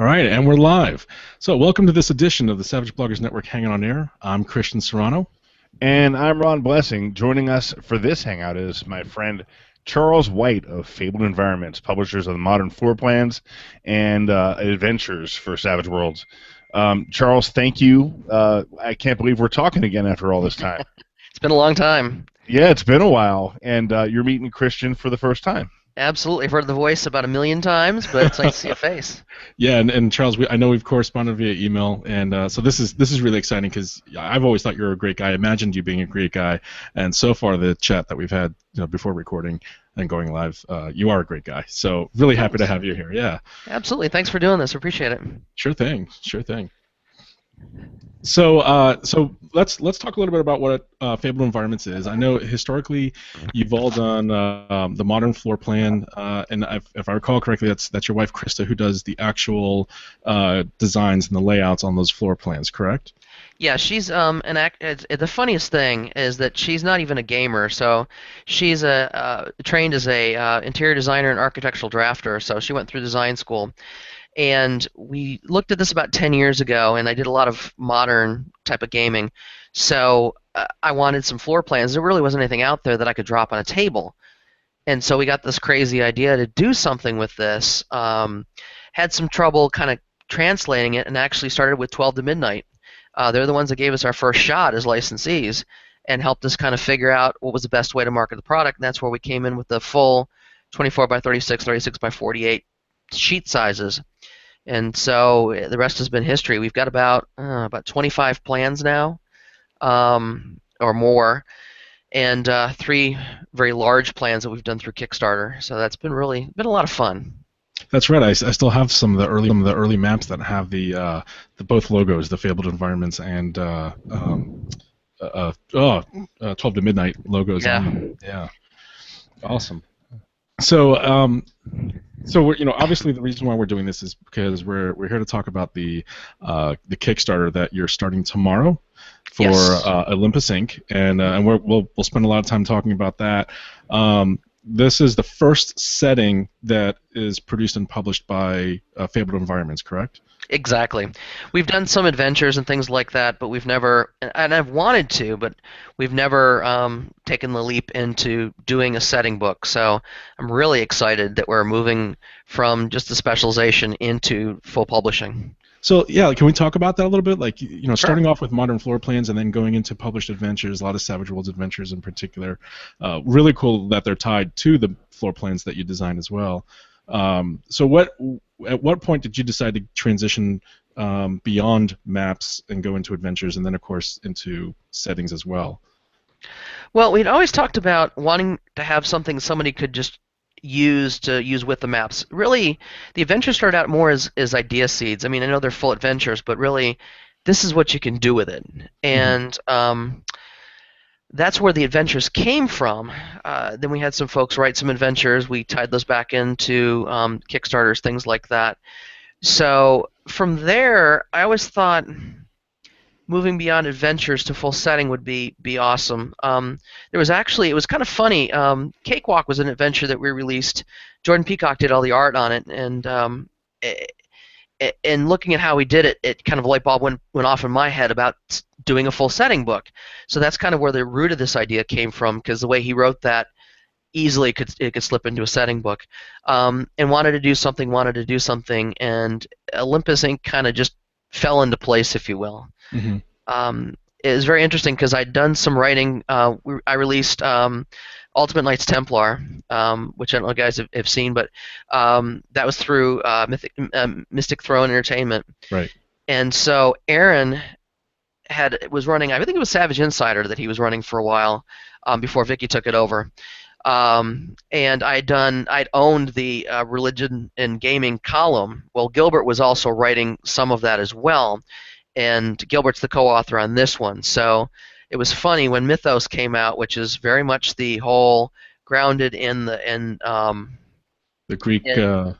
All right, and we're live. So welcome to this edition of the Savage Bloggers Network Hanging on Air. I'm Kristian Serrano. And I'm Ron Blessing. Joining us for this hangout is my friend Charles White of Fabled Environments, publishers of the Modern Floor Plans and Adventures for Savage Worlds. Charles, thank you. I can't believe we're talking again after all this time. It's been a long time. Yeah, it's been a while, and you're meeting Kristian for the first time. Absolutely. I've heard the voice about 1,000,000 times, but it's nice to see a face. Yeah, and Charles, I know we've corresponded via email, and so this is really exciting because I've always thought you're a great guy. I imagined you being a great guy, and so far the chat that we've had, before recording and going live, you are a great guy. So really happy to have you here. Yeah. Absolutely. Thanks for doing this. Appreciate it. Sure thing. Sure thing. So let's talk a little bit about what Fabled Environments is. I know historically you've all done the modern floor plan, and if I recall correctly, that's your wife Krista who does the actual designs and the layouts on those floor plans, correct? Yeah, she's the funniest thing is that she's not even a gamer. So she's trained as a interior designer and architectural drafter. So she went through design school. And we looked at this about 10 years ago, and I did a lot of modern type of gaming. So I wanted some floor plans. There really wasn't anything out there that I could drop on a table. And so we got this crazy idea to do something with this. Had some trouble kind of translating it, and actually started with 12 to Midnight. They're the ones that gave us our first shot as licensees and helped us kind of figure out what was the best way to market the product. And that's where we came in with the full 24 by 36, 36 by 48 sheet sizes. And so the rest has been history. We've got about 25 plans now, or more, and 3 very large plans that we've done through Kickstarter. So that's been a lot of fun. That's right. I still have some of the early maps that have the both logos, the Fabled Environments and 12 to Midnight logos on them. Yeah, awesome. So we're, obviously the reason why we're doing this is because we're here to talk about the Kickstarter that you're starting tomorrow for Olympus Inc. and we'll spend a lot of time talking about that. This is the first setting that is produced and published by Fabled Environments, correct? Exactly. We've done some adventures and things like that, but we've never, and I've wanted to, but we've never taken the leap into doing a setting book. So I'm really excited that we're moving from just the specialization into full publishing. So yeah, can we talk about that a little bit? Like, Sure. Starting off with modern floor plans and then going into published adventures, a lot of Savage Worlds adventures in particular. Really cool that they're tied to the floor plans that you designed as well. So at what point did you decide to transition beyond maps and go into adventures, and then of course into settings as well? Well, we'd always talked about wanting to have something somebody could just use with the maps. Really, the adventures started out more as idea seeds. I mean, I know they're full adventures, but really, this is what you can do with it. And that's where the adventures came from. Then we had some folks write some adventures. We tied those back into Kickstarters, things like that. So from there, I always thought moving beyond adventures to full setting would be awesome. It was kind of funny. Cakewalk was an adventure that we released. Jordan Peacock did all the art on it, and looking at how we did it, it kind of a light bulb went off in my head about doing a full setting book. So that's kind of where the root of this idea came from, because the way he wrote that, easily it could slip into a setting book. And wanted to do something, and Olympus Inc. kind of just fell into place, if you will. Mm-hmm. It was very interesting because I'd done some writing. I released Ultimate Knights Templar, which I don't know if you guys have seen, but that was through Mystic Throne Entertainment. Right. And so Aaron was running, I think it was Savage Insider that he was running for a while before Vicky took it over. And I'd owned the religion and gaming column. Well, Gilbert was also writing some of that as well, and Gilbert's the co-author on this one. So it was funny when Mythos came out, which is very much the whole grounded in the Greek. The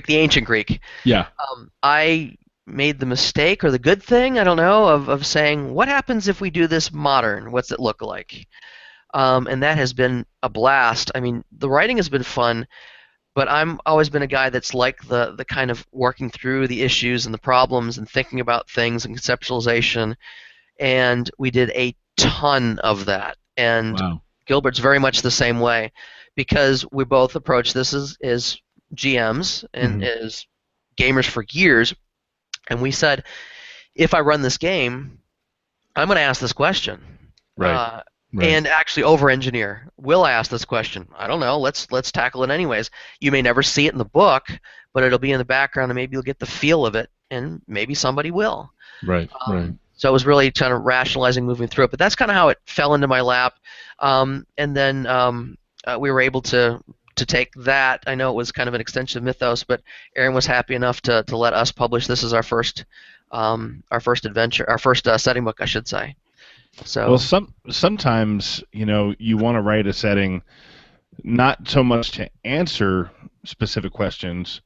ancient Greek. Yeah. I made the mistake or the good thing, I don't know, of saying, what happens if we do this modern? What's it look like? And that has been a blast. I mean, the writing has been fun. but I'm always been a guy that's like the kind of working through the issues and the problems and thinking about things and conceptualization. And we did a ton of that. And Wow. Gilbert's very much the same way, because we both approach this as GMs and as gamers for years. And we said, if I run this game, I'm going to ask this question. Right. Right. And actually over-engineer. Will I ask this question? I don't know. Let's tackle it anyways. You may never see it in the book, but it'll be in the background, and maybe you'll get the feel of it, and maybe somebody will. Right. Right. So it was really kind of rationalizing, moving through it. But that's kind of how it fell into my lap. And then we were able to take that. I know it was kind of an extension of Mythos, but Aaron was happy enough to let us publish this as our first adventure, our first setting book, I should say. So well, sometimes you want to write a setting not so much to answer specific questions,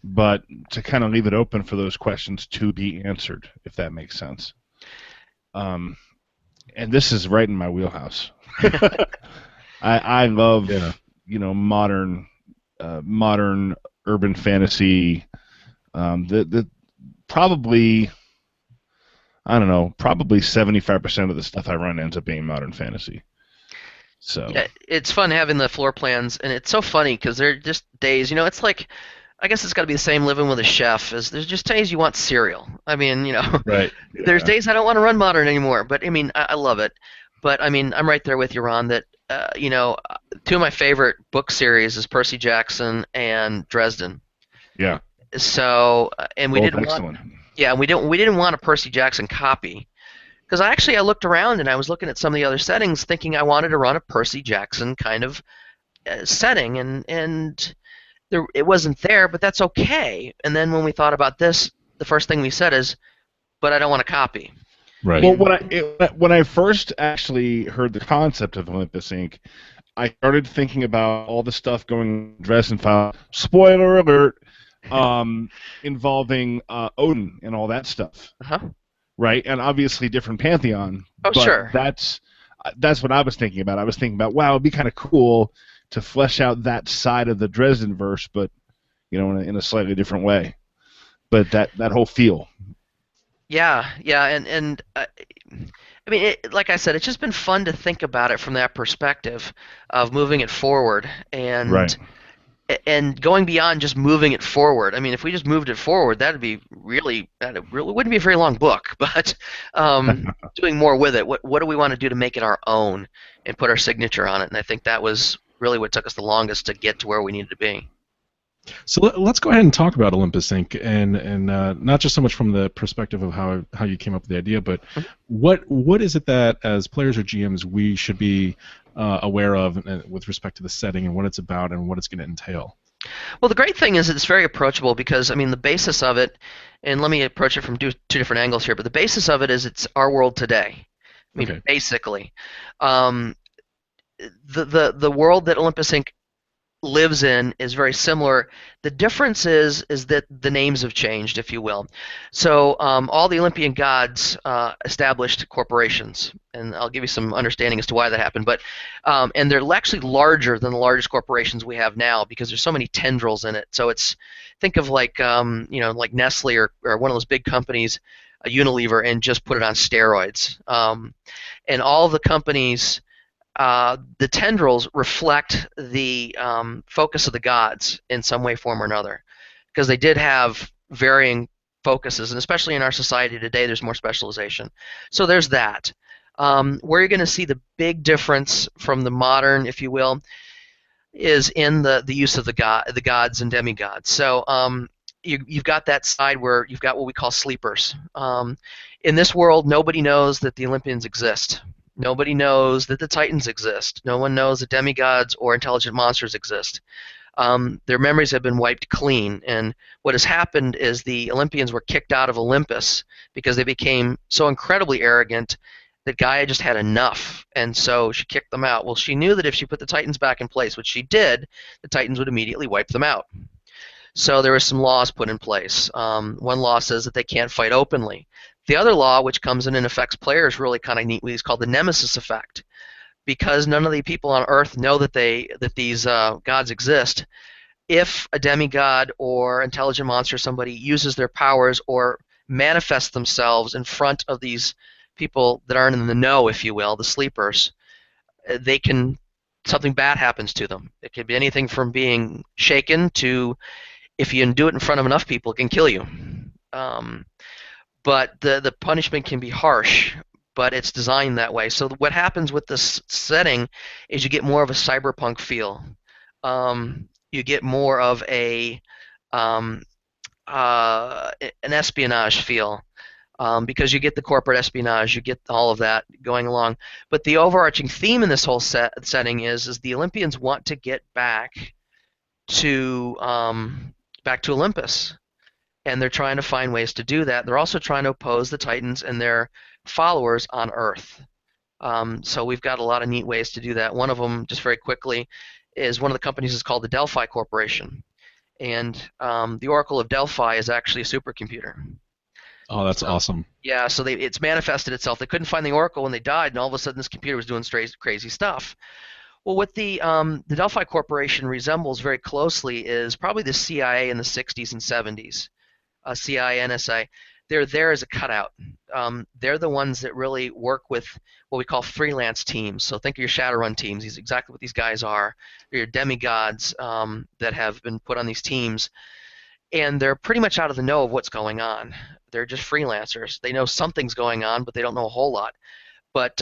but to kind of leave it open for those questions to be answered, if that makes sense. And this is right in my wheelhouse. I love modern urban fantasy. The probably, I don't know, probably 75% of the stuff I run ends up being modern fantasy. So yeah, it's fun having the floor plans, and it's so funny because they're just days. It's like, I guess it's got to be the same living with a chef. Is there's just days you want cereal. I mean, right. Yeah. There's days I don't want to run modern anymore. But I mean, I love it. But I mean, I'm right there with you, Ron. That two of my favorite book series is Percy Jackson and Dresden. Yeah. So and we didn't excellent. we didn't want a Percy Jackson copy, because I looked around and I was looking at some of the other settings, thinking I wanted to run a Percy Jackson kind of setting, and it wasn't there, but that's okay. And then when we thought about this, the first thing we said is, but I don't want a copy. Right. Well, when I first actually heard the concept of Olympus Inc., I started thinking about all the stuff going Dresden File. Spoiler alert. Involving Odin and all that stuff, right? And obviously different pantheon. Oh, but sure. That's what I was thinking about. I was thinking about, wow, it'd be kind of cool to flesh out that side of the Dresden verse, but in a slightly different way. But that whole feel. Yeah, and I mean, like I said, it's just been fun to think about it from that perspective of moving it forward, and right. And going beyond just moving it forward. I mean, if we just moved it forward, that really wouldn't be a very long book. But doing more with it, what do we want to do to make it our own and put our signature on it? And I think that was really what took us the longest to get to where we needed to be. So let's go ahead and talk about Olympus Inc. and not just so much from the perspective of how you came up with the idea, but what is it that as players or GMs we should be aware of with respect to the setting and what it's about and what it's going to entail? Well, the great thing is it's very approachable, because I mean the basis of it, and let me approach it from two different angles here, but the basis of it is it's our world today. I mean, basically, the world that Olympus Inc. lives in is very similar. The difference is that the names have changed, if you will. So all the Olympian gods established corporations, and I'll give you some understanding as to why that happened. But and they're actually larger than the largest corporations we have now, because there's so many tendrils in it. So it's, think of like like Nestle or one of those big companies, Unilever, and just put it on steroids. And all the companies. The tendrils reflect the focus of the gods in some way, form, or another, because they did have varying focuses, and especially in our society today, there's more specialization. So there's that. Where you're going to see the big difference from the modern, if you will, is in the use of the gods and demigods. So you've got that side where you've got what we call sleepers. In this world, nobody knows that the Olympians exist. Nobody knows that the Titans exist. No one knows that demigods or intelligent monsters exist. Their memories have been wiped clean, and what has happened is the Olympians were kicked out of Olympus because they became so incredibly arrogant that Gaia just had enough, and so she kicked them out. Well, she knew that if she put the Titans back in place, which she did, the Titans would immediately wipe them out. So there were some laws put in place. One law says that they can't fight openly. The other law, which comes in and affects players really kind of neatly, is called the Nemesis effect. Because none of the people on Earth know that these gods exist, if a demigod or intelligent monster, somebody uses their powers or manifests themselves in front of these people that aren't in the know, if you will, the sleepers, they can something bad happens to them. It could be anything from being shaken to, if you do it in front of enough people, it can kill you. Um, but the punishment can be harsh, but it's designed that way. So what happens with this setting is you get more of a cyberpunk feel. You get more of um, an espionage feel. Because you get the corporate espionage, you get all of that going along. But the overarching theme in this whole setting is the Olympians want to get to back to Olympus, and they're trying to find ways to do that. They're also trying to oppose the Titans and their followers on Earth. So we've got a lot of neat ways to do that. One of them, just very quickly, is one of the companies is called the Delphi Corporation, and the Oracle of Delphi is actually a supercomputer. Oh, that's awesome. Yeah, so it's manifested itself. They couldn't find the Oracle when they died, and all of a sudden this computer was doing crazy stuff. Well, what the Delphi Corporation resembles very closely is probably the CIA in the 60s and 70s, CIA, NSA. They're there as a cutout. They're the ones that really work with what we call freelance teams. So think of your Shadowrun teams. These exactly what these guys are. They're your demigods that have been put on these teams, and they're pretty much out of the know of what's going on. They're just freelancers. They know something's going on, but they don't know a whole lot. But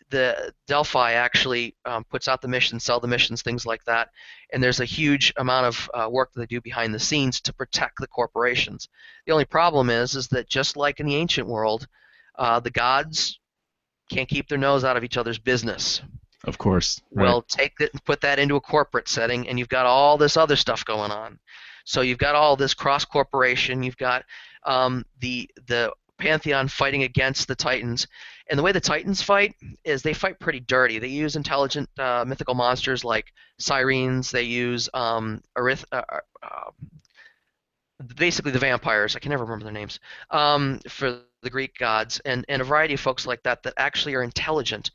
the Delphi actually puts out the missions, sell the missions, things like that. And there's a huge amount of work that they do behind the scenes to protect the corporations. The only problem is that just like in the ancient world, the gods can't keep their nose out of each other's business. Of course. Right. Well, take it and put that into a corporate setting, and you've got all this other stuff going on. So you've got all this cross corporation. You've got the Pantheon fighting against the Titans, and the way the Titans fight is they fight pretty dirty. They use intelligent mythical monsters like sirens. They use basically the vampires. I can never remember their names for the Greek gods, and a variety of folks like that that actually are intelligent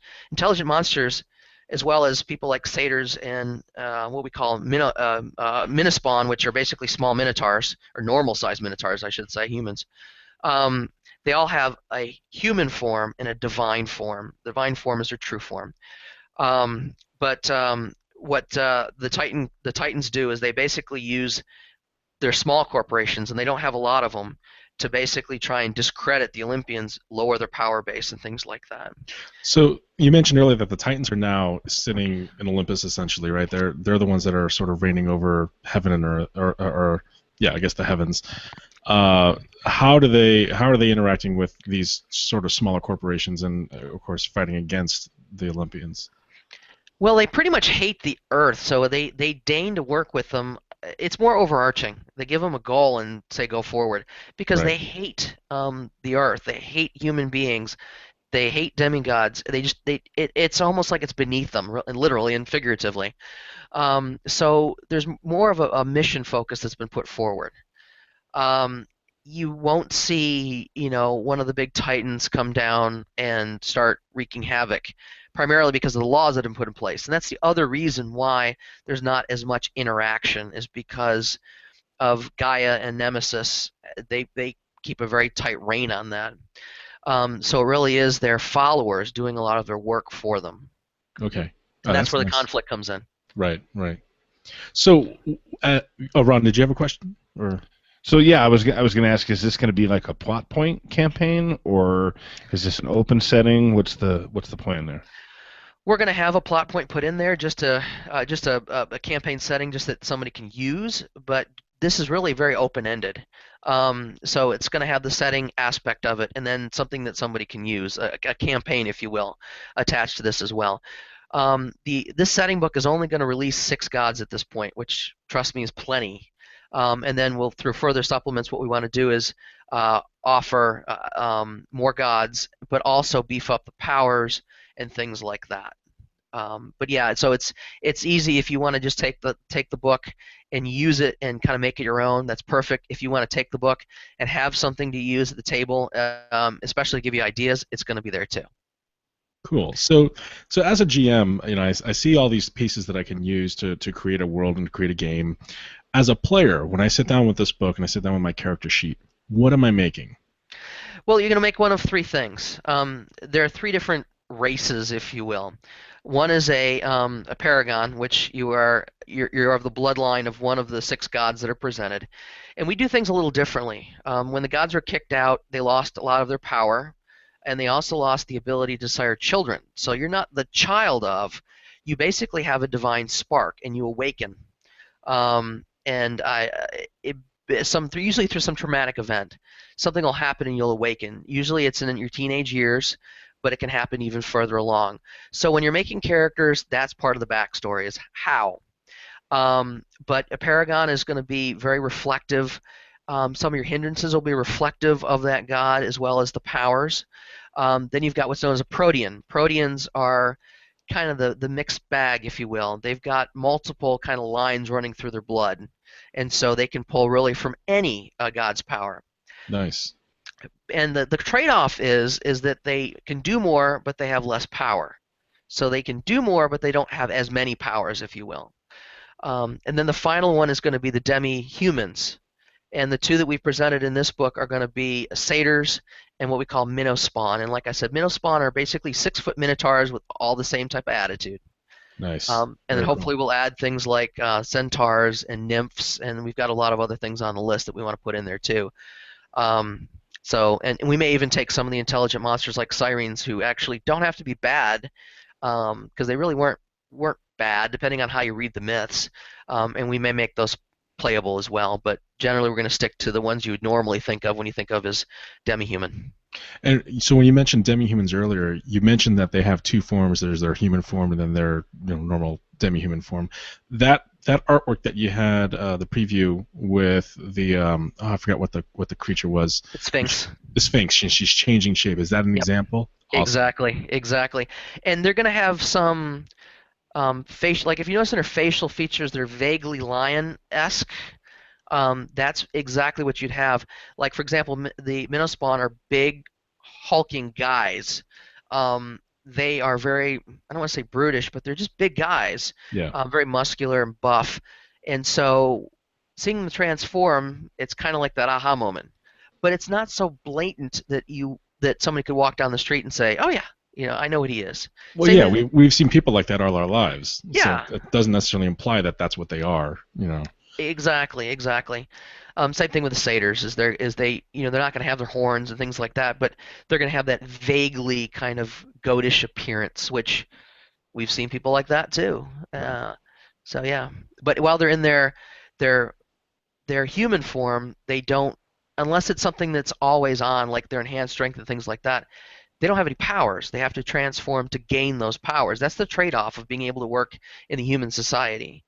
monsters, as well as people like satyrs and what we call Minospawn, which are basically small minotaurs, or normal-sized minotaurs, I should say, humans. They all have a human form and a divine form. The divine form is their true form. But what the Titans do is they basically use their small corporations, and they don't have a lot of them, to basically try and discredit the Olympians, lower their power base, and things like that. So you mentioned earlier that the Titans are now sitting in Olympus, essentially, right? They're the ones that are sort of reigning over heaven and earth, or yeah, I guess the heavens. How are they interacting with these sort of smaller corporations, and of course fighting against the Olympians? Well, they pretty much hate the Earth, so they deign to work with them. It's more overarching. They give them a goal and say go forward, because Right. they hate the Earth. They hate human beings. They hate demigods. It's almost like it's beneath them, literally and figuratively. So there's more of a mission focus that's been put forward. You won't see, one of the big titans come down and start wreaking havoc, primarily because of the laws that have been put in place. And that's the other reason why there's not as much interaction, is because of Gaia and Nemesis. They keep a very tight rein on that. So it really is their followers doing a lot of their work for them. Okay. And that's where nice. the conflict comes in. Right. So, Ron, did you have a question? Or So yeah, I was going to ask, is this going to be like a plot point campaign, or is this an open setting? What's the plan there? We're going to have a plot point put in there, just a campaign setting, just that somebody can use. But this is really very open-ended. So it's going to have the setting aspect of it, and then something that somebody can use, a campaign, if you will, attached to this as well. This setting book is only going to release 6 gods at this point, which, trust me, is plenty. And then we'll, through further supplements, what we want to do is offer more gods, but also beef up the powers and things like that. But yeah, so it's easy if you want to just take the book and use it and kind of make it your own. That's perfect. If you want to take the book and have something to use at the table, especially to give you ideas, it's going to be there too. Cool. So as a GM, I see all these pieces that I can use to create a world and to create a game. As a player, when I sit down with this book and I sit down with my character sheet, what am I making? Well, you're going to make one of three things. There are three different races, if you will. One is a paragon, which you're of the bloodline of one of the six gods that are presented, and we do things a little differently. When the gods were kicked out, they lost a lot of their power, and they also lost the ability to sire children. So you're not the child of. You basically have a divine spark, and you awaken. And usually through some traumatic event, something will happen and you'll awaken. Usually it's in your teenage years, but it can happen even further along. So when you're making characters, that's part of the backstory is how. But a paragon is going to be very reflective. Some of your hindrances will be reflective of that god as well as the powers. Then you've got what's known as a protean. Proteans are kind of the mixed bag, if you will. They've got multiple kind of lines running through their blood, and so they can pull really from any god's power. Nice. And the trade-off is that they can do more, but they have less power. So they can do more, but they don't have as many powers, if you will. And then the final one is going to be the demi-humans. And the two that we've presented in this book are going to be satyrs and what we call minnospawn. And like I said, minnospawn are basically 6-foot minotaurs with all the same type of attitude. Nice. And then hopefully we'll add things like centaurs and nymphs, and we've got a lot of other things on the list that we want to put in there too. And we may even take some of the intelligent monsters like sirens, who actually don't have to be bad, because they really weren't bad, depending on how you read the myths. And we may make those playable as well, but generally we're going to stick to the ones you would normally think of when you think of as demi-human. And so when you mentioned demi-humans earlier, you mentioned that they have two forms. There's their human form and then their normal demi-human form. That artwork that you had, the preview with the I forgot what the creature was. The Sphinx. The Sphinx. She's changing shape. Is that an example? Awesome. Exactly. And they're going to have some facial, like if you notice in her facial features, they're vaguely lion-esque. That's exactly what you'd have. Like, for example, the minnospawn are big, hulking guys. They are very, I don't want to say brutish, but they're just big guys. Yeah. Very muscular and buff. And so seeing them transform, it's kind of like that aha moment. But it's not so blatant that somebody could walk down the street and say, oh yeah, I know what he is. Well, yeah, we've seen people like that all our lives. Yeah. So it doesn't necessarily imply that that's what they are, Exactly. Same thing with the satyrs. Is they they're not going to have their horns and things like that, but they're going to have that vaguely kind of goatish appearance, which we've seen people like that too. So yeah, but while they're in their human form, they don't, unless it's something that's always on, like their enhanced strength and things like that. They don't have any powers. They have to transform to gain those powers. That's the trade-off of being able to work in the human society,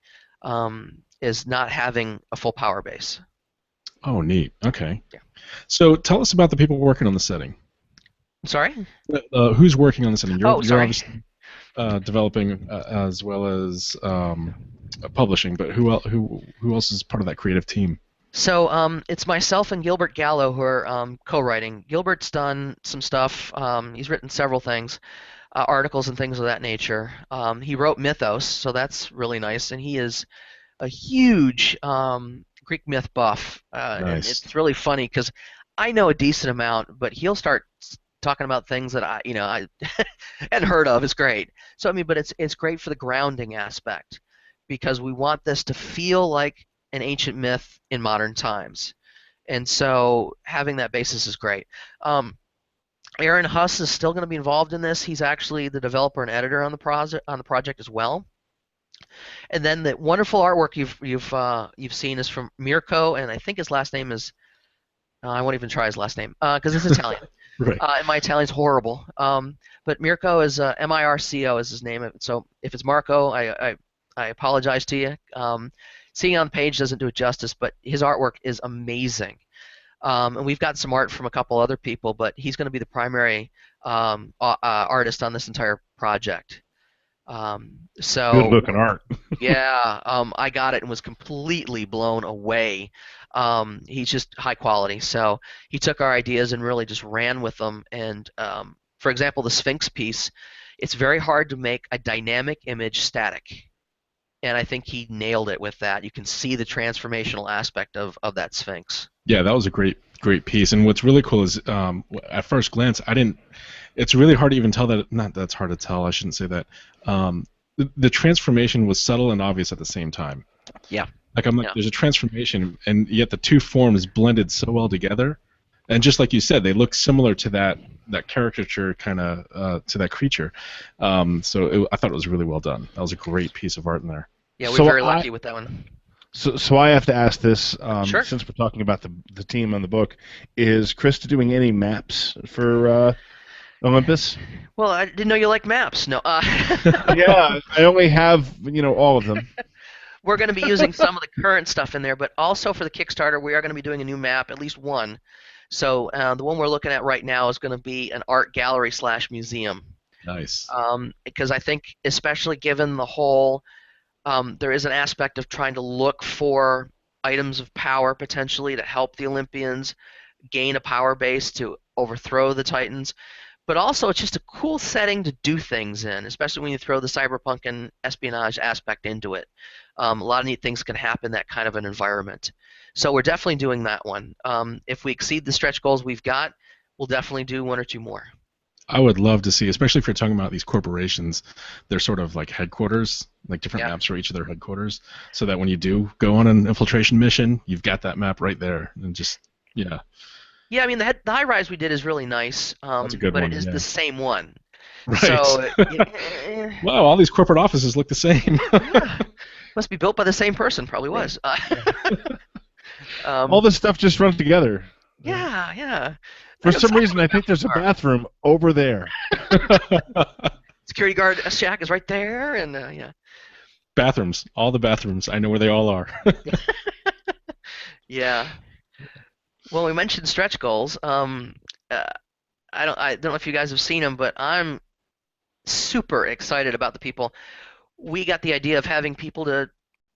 is not having a full power base. Oh, neat. Okay. Yeah. So tell us about the people working on the setting. I'm sorry? Who's working on the setting? You're sorry. obviously developing as well as publishing, but who else is part of that creative team? So it's myself and Gilbert Gallo who are co-writing. Gilbert's done some stuff. He's written several things, articles and things of that nature. He wrote Mythos, so that's really nice. And he is a huge Greek myth buff. Nice. And it's really funny because I know a decent amount, but he'll start talking about things that I hadn't heard of. It's great. So but it's great for the grounding aspect, because we want this to feel like an ancient myth in modern times, and so having that basis is great. Aaron Huss is still going to be involved in this. He's actually the developer and editor on the project as well. And then the wonderful artwork you've seen is from Mirko, and I think his last name is I won't even try his last name because it's Italian. Right. And my Italian's horrible. But Mirko is Mirco is his name. So if it's Marco, I apologize to you. Seeing on the page doesn't do it justice, but his artwork is amazing. And we've got some art from a couple other people, but he's going to be the primary artist on this entire project. So good looking art. Yeah, I got it and was completely blown away. He's just high quality. So he took our ideas and really just ran with them. And for example, the Sphinx piece, it's very hard to make a dynamic image static. And I think he nailed it with that. You can see the transformational aspect of that Sphinx. Yeah, that was a great piece. And what's really cool is, at first glance, I didn't. It's really hard to even tell that. Not that's hard to tell. I shouldn't say that. The transformation was subtle and obvious at the same time. Yeah. Like I'm like, there's a transformation, and yet the two forms blended so well together. And just like you said, they look similar to that caricature kind of to that creature. I thought it was really well done. That was a great piece of art in there. Yeah, we're very lucky with that one. So I have to ask this, Sure. since we're talking about the team on the book. Is Krista doing any maps for Olympus? Well, I didn't know you liked maps. No. Yeah, I only have all of them. We're going to be using some of the current stuff in there, but also for the Kickstarter, we are going to be doing a new map, at least one. So the one we're looking at right now is going to be an art gallery / museum. Nice. Because I think, especially given the whole, there is an aspect of trying to look for items of power potentially to help the Olympians gain a power base to overthrow the Titans. But also, it's just a cool setting to do things in, especially when you throw the cyberpunk and espionage aspect into it. A lot of neat things can happen in that kind of an environment. So we're definitely doing that one. If we exceed the stretch goals we've got, we'll definitely do one or two more. I would love to see, especially if you're talking about these corporations, they're sort of like headquarters, like different maps for each of their headquarters, so that when you do go on an infiltration mission, you've got that map right there, and just, yeah. Yeah, I mean, the high-rise we did is really nice, That's a good but one, it is the same one. Right. So, wow, all these corporate offices look the same. Yeah. Must be built by the same person. Probably was. All this stuff just runs together. Yeah. For some reason, I think there's a bathroom over there. Security guard shack is right there, and yeah. Bathrooms, all the bathrooms. I know where they all are. Yeah. Well, we mentioned stretch goals. I don't know if you guys have seen them, but I'm super excited about the people. We got the idea of having people to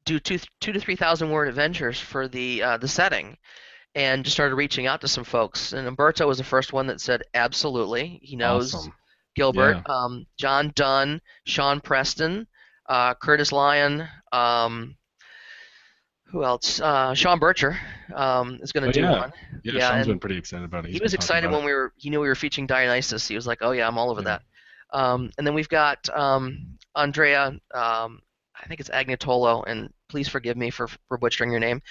do 2,000 to 3,000 word adventures for the setting, and just started reaching out to some folks. And Umberto was the first one that said absolutely. He knows Awesome. Gilbert, John Dunn, Sean Preston, Curtis Lyon. Who else? Sean Bircher is going to do one. Yeah, Sean's been pretty excited about it. He was excited when he knew we were featuring Dionysus. He was like, "Oh yeah, I'm all over that." And then we've got Andrea. I think it's Agnatolo, and please forgive me for butchering your name.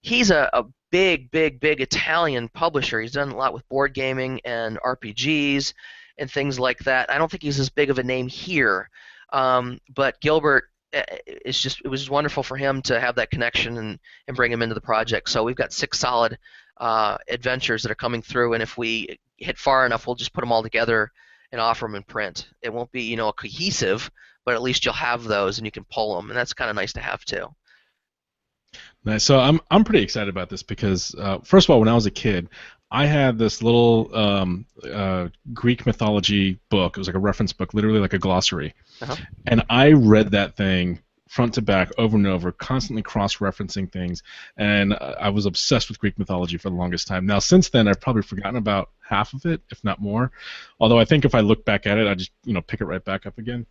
He's a big Italian publisher. He's done a lot with board gaming and RPGs and things like that. I don't think he's as big of a name here, but Gilbert. It was just wonderful for him to have that connection and bring him into the project. So we've got 6 solid adventures that are coming through, and if we hit far enough, we'll just put them all together and offer them in print. It won't be, a cohesive, but at least you'll have those and you can pull them, and that's kind of nice to have too. Nice. So I'm pretty excited about this because first of all, when I was a kid, I had this little Greek mythology book. It was like a reference book, literally like a glossary. And I read that thing front to back over and over, constantly cross-referencing things, and I was obsessed with Greek mythology for the longest time. Now, since then, I've probably forgotten about half of it, if not more. Although I think if I look back at it, I just pick it right back up again.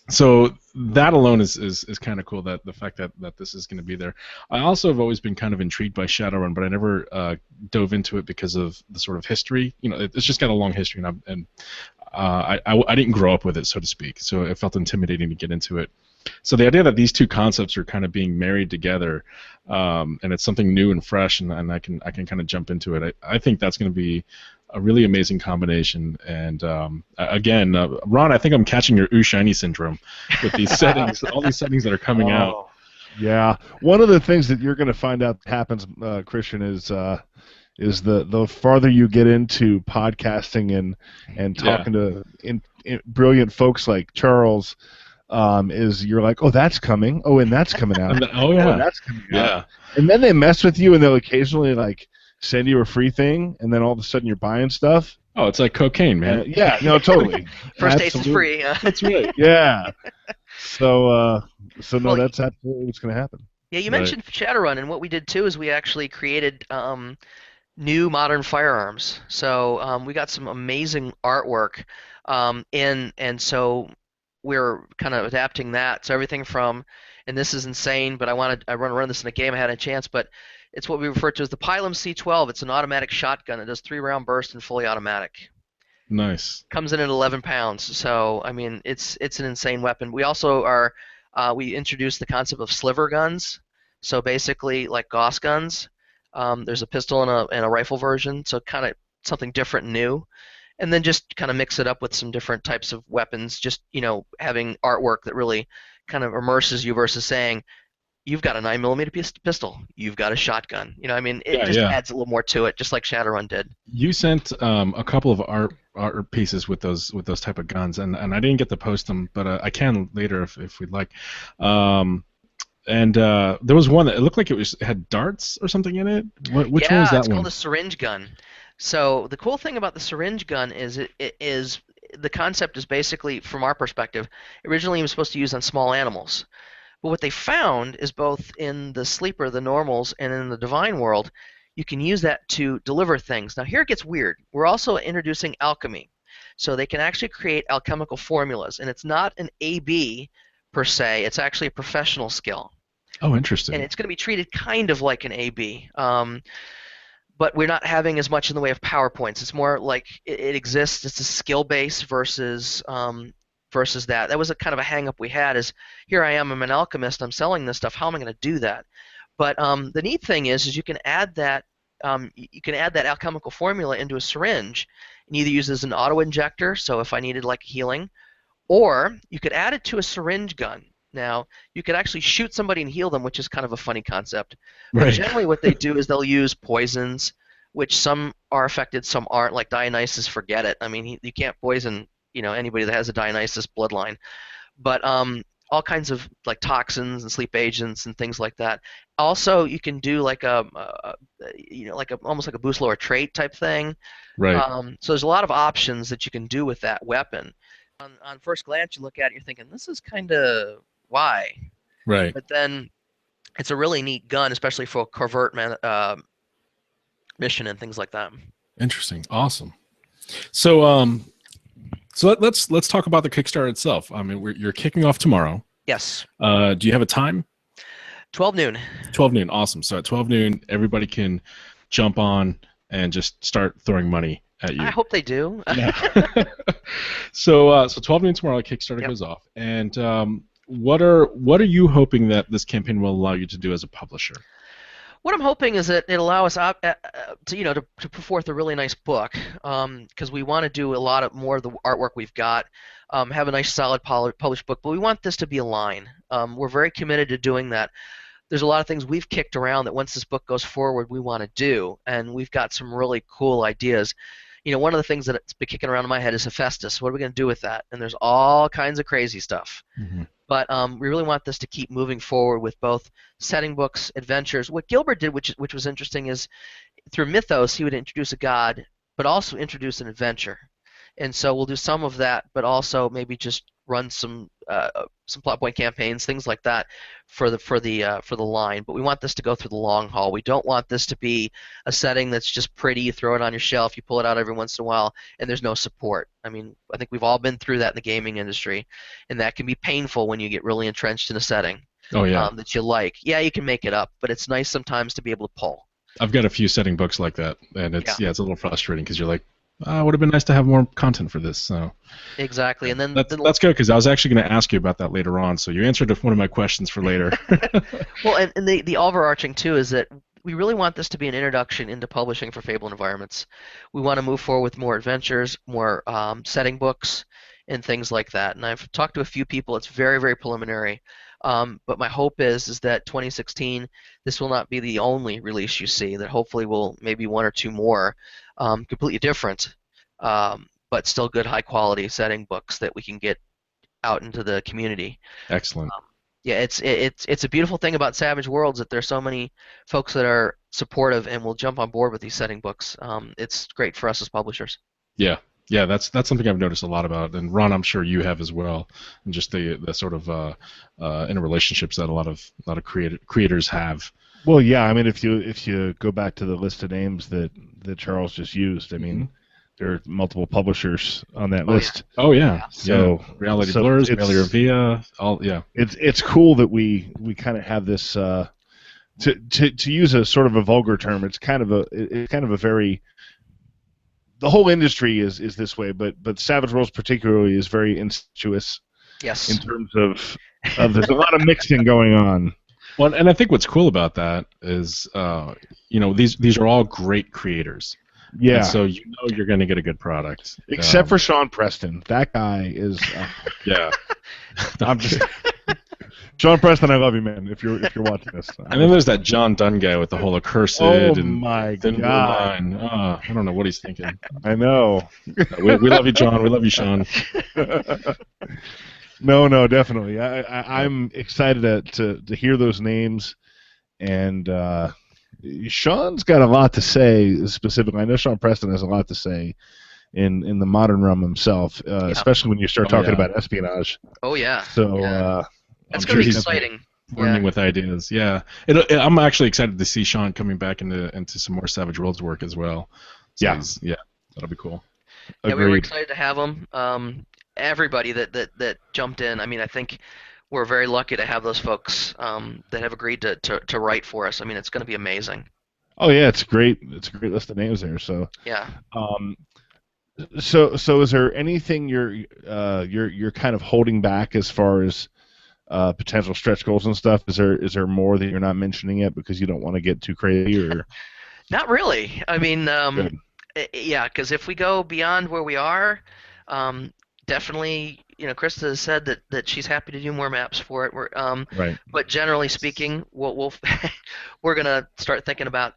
So that alone is kind of cool, that the fact that this is going to be there. I also have always been kind of intrigued by Shadowrun, but I never dove into it because of the sort of history. It's just got a long history, and I didn't grow up with it, so to speak. So it felt intimidating to get into it. So the idea that these two concepts are kind of being married together, and it's something new and fresh, and I can kind of jump into it. I think that's going to be a really amazing combination. And again, Ron, I think I'm catching your shiny syndrome with these settings, all these settings that are coming out. Yeah, one of the things that you're going to find out happens, Kristian, is the farther you get into podcasting and talking to brilliant folks like Charles. Is you're like, oh, that's coming. Oh, and that's coming out. Oh, yeah. Oh, that's coming out. And then they mess with you, and they'll occasionally like send you a free thing, and then all of a sudden you're buying stuff. Oh, it's like cocaine, man. Yeah, no, totally. First taste is free. That's right. Yeah. So that's absolutely what's going to happen. Yeah, you mentioned Shadowrun, and what we did too is we actually created new modern firearms. So we got some amazing artwork And so we're kind of adapting that. So everything from, and this is insane, but I want to run this in a game. I had a chance, but it's what we refer to as the Pilum C12. It's an automatic shotgun. It does 3-round burst and fully automatic. Nice. Comes in at 11 pounds. So I mean, it's an insane weapon. We also are we introduced the concept of sliver guns. So basically, like Gauss guns, there's a pistol and a rifle version. So kind of something different, and new. And then just kind of mix it up with some different types of weapons. Just having artwork that really kind of immerses you versus saying, you've got a 9mm pistol, you've got a shotgun. I mean, it just adds a little more to it, just like Shadowrun did. You sent a couple of art pieces with those type of guns, and I didn't get to post them, but I can later if we'd like. And there was one that it looked like it had darts or something in it. Which one was that one? Yeah, it's called a syringe gun. So the cool thing about the syringe gun is the concept is basically, from our perspective, originally it was supposed to use on small animals. But what they found is both in the sleeper, the normals, and in the divine world, you can use that to deliver things. Now here it gets weird. We're also introducing alchemy. So they can actually create alchemical formulas. And it's not an AB per se. It's actually a professional skill. Oh, interesting. And it's going to be treated kind of like an AB. But we're not having as much in the way of PowerPoints. It's more like it exists. It's a skill base versus that. That was a kind of a hang-up we had. Is here I am. I'm an alchemist. I'm selling this stuff. How am I going to do that? But the neat thing is you can add that alchemical formula into a syringe and either use it as an auto injector. So if I needed like healing, or you could add it to a syringe gun. Now, you could actually shoot somebody and heal them, which is kind of a funny concept. But right. Generally what they do is they'll use poisons, which some are affected, some aren't. Like Dionysus, forget it. I mean, you can't poison anybody that has a Dionysus bloodline. But all kinds of like toxins and sleep agents and things like that. Also, you can do like almost like a boost lower trait type thing. Right. So there's a lot of options that you can do with that weapon. On first glance, you look at it, you're thinking, this is kind of why? Right. But then it's a really neat gun, especially for a covert mission and things like that. Interesting. Awesome. So let's talk about the Kickstarter itself. I mean, you're kicking off tomorrow. Yes. Do you have a time? 12 noon. 12 noon. Awesome. So at 12 noon, everybody can jump on and just start throwing money at you. I hope they do. Yeah. So 12 noon tomorrow, Kickstarter goes off. And what are you hoping that this campaign will allow you to do as a publisher? What I'm hoping is that it'll allow us to put forth a really nice book, because we want to do a lot more of the artwork we've got, have a nice solid published book, but we want this to be a line. We're very committed to doing that. There's a lot of things we've kicked around that once this book goes forward we want to do, and we've got some really cool ideas. One of the things that's been kicking around in my head is Hephaestus. What are we going to do with that? And there's all kinds of crazy stuff. Mm-hmm. But we really want this to keep moving forward with both setting books, adventures. What Gilbert did, which was interesting, is through mythos he would introduce a god, but also introduce an adventure. And so we'll do some of that, but also maybe just run some plot point campaigns, things like that, for the line. But we want this to go through the long haul. We don't want this to be a setting that's just pretty. You throw it on your shelf, you pull it out every once in a while, and there's no support. I mean, I think we've all been through that in the gaming industry, and that can be painful when you get really entrenched in a setting. Oh yeah. That you like. Yeah, you can make it up, but it's nice sometimes to be able to pull. I've got a few setting books like that, and it's a little frustrating because you're like, it would have been nice to have more content for this. So exactly, and then that's good, because I was actually going to ask you about that later on. So you answered one of my questions for later. Well, and the overarching too is that we really want this to be an introduction into publishing for Fabled Environments. We want to move forward with more adventures, more setting books, and things like that. And I've talked to a few people. It's very, very preliminary. But my hope is that 2016, this will not be the only release you see. That hopefully will maybe one or two more, completely different, but still good, high quality setting books that we can get out into the community. Excellent. Yeah, it's a beautiful thing about Savage Worlds that there's so many folks that are supportive and will jump on board with these setting books. It's great for us as publishers. Yeah. Yeah, that's something I've noticed a lot about, and Ron, I'm sure you have as well, and just the sort of interrelationships that a lot of creators have. Well, yeah, I mean, if you go back to the list of names that Charles just used, I mean, there are multiple publishers on that Oh, list. Oh yeah. So Reality Blurs, it's Reality Via, all it's cool that we kind of have this. To use a sort of a vulgar term, it's kind of a very, the whole industry is this way, but Savage Worlds particularly is very incestuous. Yes. In terms of there's a lot of mixing going on. Well, and I think what's cool about that is, these are all great creators. Yeah. And so you're going to get a good product. Except for Sean Preston, that guy is. Yeah. I'm just. Sean Preston, I love you, man. If you're watching this. And then there's that John Dunn guy with the whole accursed and my Thin Blue God. Line. I don't know what he's thinking. I know. We love you, John. We love you, Sean. No, definitely. I'm excited to hear those names, and Sean's got a lot to say specifically. I know Sean Preston has a lot to say in the modern realm himself, especially when you start talking about espionage. Oh yeah. So that's going to be exciting. Burning with ideas. Yeah, I'm actually excited to see Sean coming back into some more Savage Worlds work as well. So that'll be cool. Yeah, we were excited to have him. Everybody that jumped in. I mean, I think we're very lucky to have those folks that have agreed to write for us. I mean, it's going to be amazing. Oh yeah, it's great. It's a great list of names there. So yeah. So is there anything you're kind of holding back as far as potential stretch goals and stuff? Is there more that you're not mentioning yet because you don't want to get too crazy, or? Not really. I mean, yeah, because if we go beyond where we are, definitely, Krista has said that she's happy to do more maps for it. Right. But generally speaking, we'll we're gonna start thinking about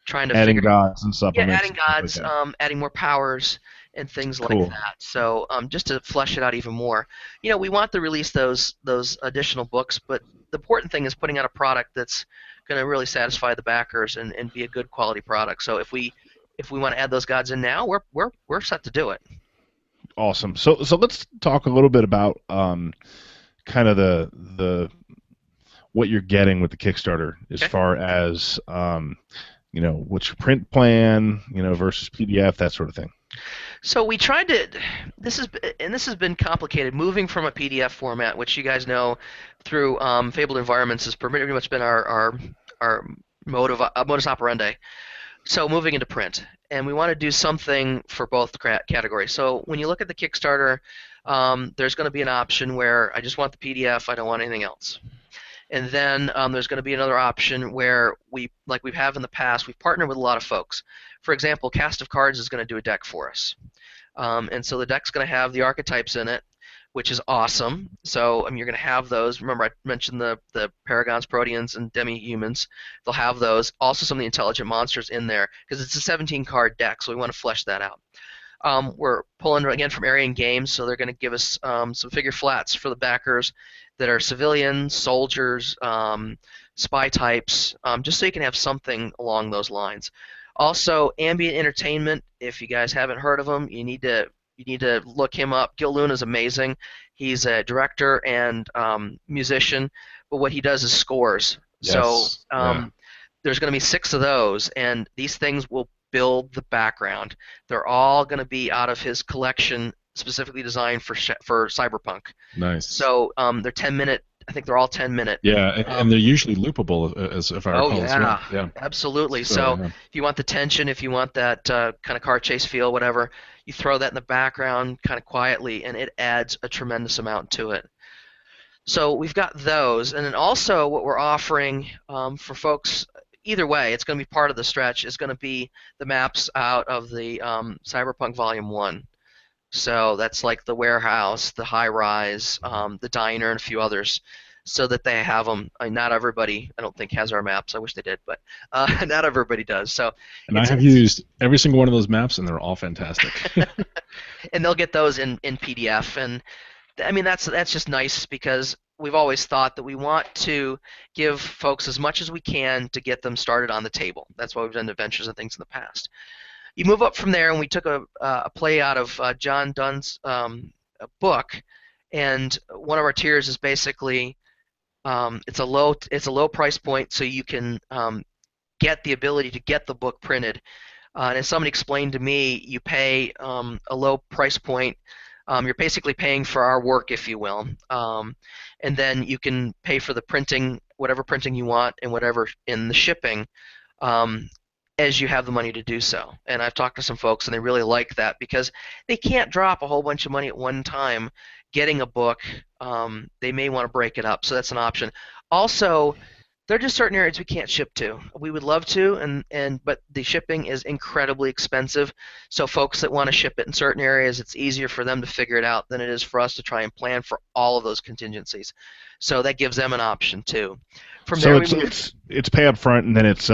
trying to adding gods and supplements. Yeah, adding gods, adding more powers and things like that. So just to flesh it out even more, we want to release those additional books, but the important thing is putting out a product that's going to really satisfy the backers and be a good quality product. So if we want to add those gods in now, we're set to do it. Awesome. So let's talk a little bit about kind of the what you're getting with the Kickstarter as far as what's your print plan, versus PDF, that sort of thing. So we tried to. This has been complicated. Moving from a PDF format, which you guys know through Fabled Environments, has pretty much been our modus operandi. So moving into print, and we want to do something for both categories. So when you look at the Kickstarter, there's going to be an option where I just want the PDF, I don't want anything else. And then there's going to be another option where like we have in the past, we've partnered with a lot of folks. For example, Cast of Cards is going to do a deck for us. And so the deck's going to have the archetypes in it, which is awesome. So you're going to have those. Remember, I mentioned the Paragons, Proteans, and Demi-Humans. They'll have those. Also some of the intelligent monsters in there because it's a 17-card deck, so we want to flesh that out. We're pulling, again, from Arian Games, so they're going to give us some figure flats for the backers that are civilians, soldiers, spy types, just so you can have something along those lines. Also, Ambient Entertainment, if you guys haven't heard of him, you need to look him up. Gil Luna's amazing. He's a director and musician, but what he does is scores. Yes. So there's going to be 6 of those, and these things will build the background. They're all going to be out of his collection, specifically designed for Cyberpunk. Nice. So they're 10-minute. I think they're all 10-minute. Yeah, and they're usually loopable, as if I recall. Oh yeah, as well. Yeah, absolutely. So if you want the tension, if you want that kind of car chase feel, whatever, you throw that in the background kind of quietly, and it adds a tremendous amount to it. So we've got those, and then also what we're offering for folks. Either way, it's going to be part of the stretch. Is going to be the maps out of the Cyberpunk Volume 1. So that's like the warehouse, the high-rise, the diner, and a few others, so that they have them. Not everybody, I don't think, has our maps. I wish they did, but not everybody does. So, and I have used every single one of those maps, and they're all fantastic. And they'll get those in PDF, and I mean that's just nice because we've always thought that we want to give folks as much as we can to get them started on the table. That's why we've done adventures and things in the past. You move up from there, and we took a play out of John Dunn's book, and one of our tiers is basically it's a low price point, so you can get the ability to get the book printed And as somebody explained to me, you pay a low price point. You're basically paying for our work, if you will. And then you can pay for the printing, whatever printing you want, and whatever in the shipping, um, as you have the money to do so. And I've talked to some folks, and they really like that because they can't drop a whole bunch of money at one time getting a book. They may want to break it up, so that's an option. Also, there are just certain areas we can't ship to. We would love to, but the shipping is incredibly expensive. So folks that want to ship it in certain areas, it's easier for them to figure it out than it is for us to try and plan for all of those contingencies. So that gives them an option too. From So there, it's pay up front, and then it's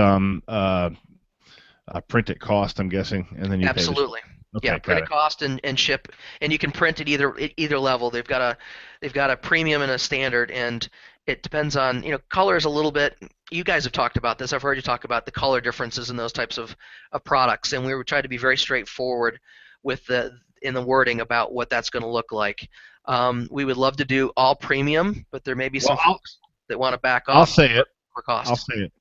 print at cost, I'm guessing, and then you absolutely. pay. Okay, Yeah, print at cost and ship, and you can print at either level. They've got a premium and a standard, and it depends on, color is a little bit. You guys have talked about this. I've heard you talk about the color differences in those types of products, and we were trying to be very straightforward in the wording about what that's going to look like. We would love to do all premium, but there may be some folks that want to back off. I'll say it. For cost. I'll say it.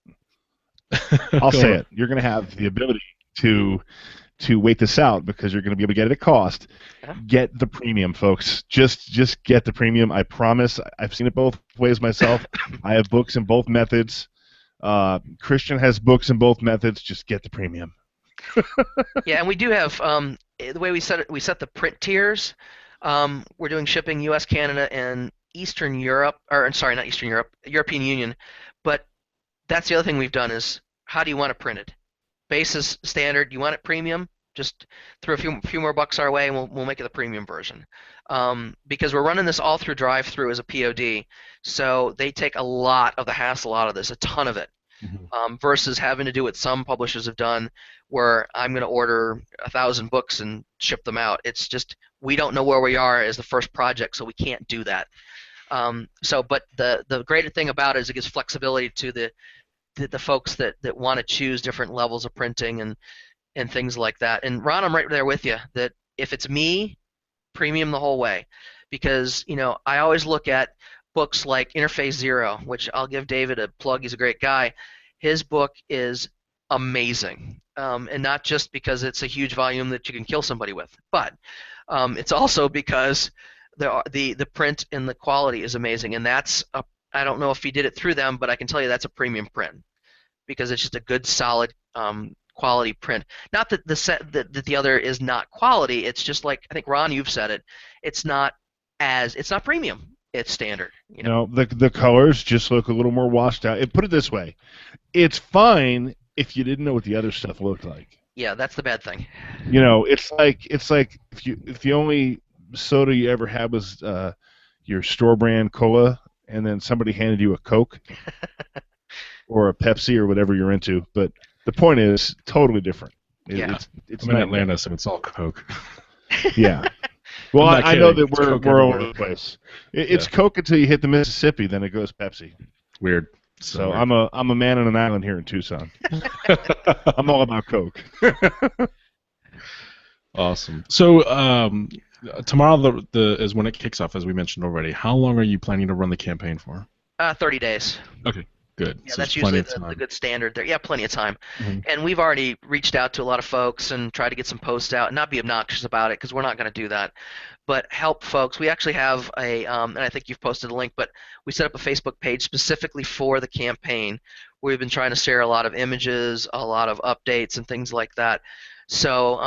I'll say it. You're going to have the ability to wait this out because you're going to be able to get it at cost. Yeah. Get the premium, folks. Just get the premium. I promise. I've seen it both ways myself. I have books in both methods. Kristian has books in both methods. Just get the premium. Yeah, and we do have the way we set it. We set the print tiers. We're doing shipping U.S., Canada, and Eastern Europe. Or sorry, not Eastern Europe, European Union. But that's the other thing we've done is how do you want it printed? Basis standard. You want it premium? Just throw a few more bucks our way, and we'll make it the premium version. Because we're running this all through drive-through as a POD, so they take a lot of the hassle out of this, a ton of it, versus having to do what some publishers have done, where I'm going to order 1,000 books and ship them out. It's just we don't know where we are as the first project, so we can't do that. But the great thing about it is it gives flexibility to the folks that want to choose different levels of printing and things like that. And Ron, I'm right there with you that if it's me, premium the whole way, because I always look at books like Interface Zero, which I'll give David a plug. He's a great guy. His book is amazing, and not just because it's a huge volume that you can kill somebody with, but it's also because the print and the quality is amazing, and I don't know if he did it through them, but I can tell you that's a premium print because it's just a good, solid quality print. Not that the other is not quality. It's just like I think Ron, you've said it. It's not premium. It's standard. The colors just look a little more washed out. Put it this way, it's fine if you didn't know what the other stuff looked like. Yeah, that's the bad thing. It's like if the only soda you ever had was your store brand cola, and then somebody handed you a Coke or a Pepsi or whatever you're into. But the point is totally different. It's in Atlanta, so it's all Coke. Yeah. Well, I know that we're all over the place. It's Coke until you hit the Mississippi, then it goes Pepsi. Weird. So weird. I'm a man on an island here in Tucson. I'm all about Coke. Awesome. So tomorrow is when it kicks off, as we mentioned already. How long are you planning to run the campaign for? 30 days. Okay. Good. Yeah, so that's usually the good standard there. Yeah, plenty of time. Mm-hmm. And we've already reached out to a lot of folks and tried to get some posts out and not be obnoxious about it because we're not going to do that. But help folks. We actually have and I think you've posted a link, but we set up a Facebook page specifically for the campaign where we've been trying to share a lot of images, a lot of updates, and things like that. So,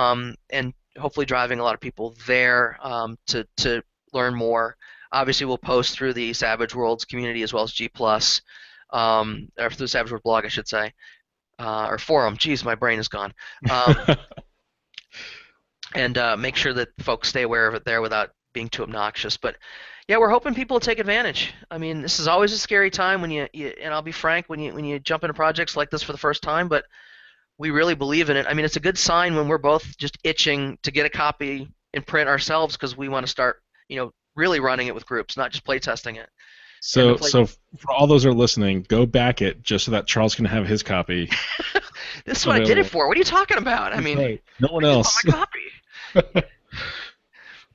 and hopefully driving a lot of people there to learn more. Obviously, we'll post through the Savage Worlds community as well as G+. Or through the Savage World blog, I should say, or forum. Jeez, my brain is gone. And make sure that folks stay aware of it there without being too obnoxious. But yeah, we're hoping people will take advantage. I mean, this is always a scary time when you and I'll be frank, when you jump into projects like this for the first time. But we really believe in it. I mean, it's a good sign when we're both just itching to get a copy and print ourselves because we want to start, really running it with groups, not just play testing it. So for all those who are listening, go back it just so that Charles can have his copy. This is what I did it for. What are you talking about? I mean, right. No one else. My copy.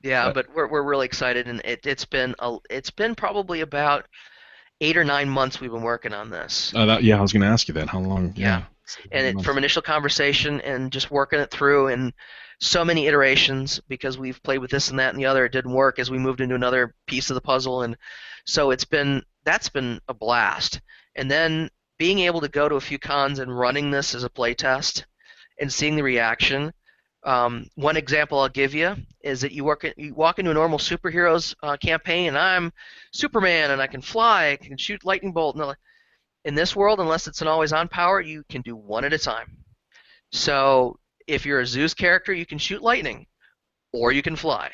Yeah, but we're really excited, and it's been probably about 8 or 9 months we've been working on this. I was going to ask you that. How long? Yeah. And from initial conversation and just working it through and so many iterations because we've played with this and that and the other. It didn't work as we moved into another piece of the puzzle, and so that's been a blast. And then being able to go to a few cons and running this as a playtest and seeing the reaction. One example I'll give you is that you walk into a normal superheroes campaign, and I'm Superman, and I can fly, I can shoot lightning bolt. And in this world, unless it's an always-on power, you can do one at a time. So if you're a Zeus character, you can shoot lightning, or you can fly,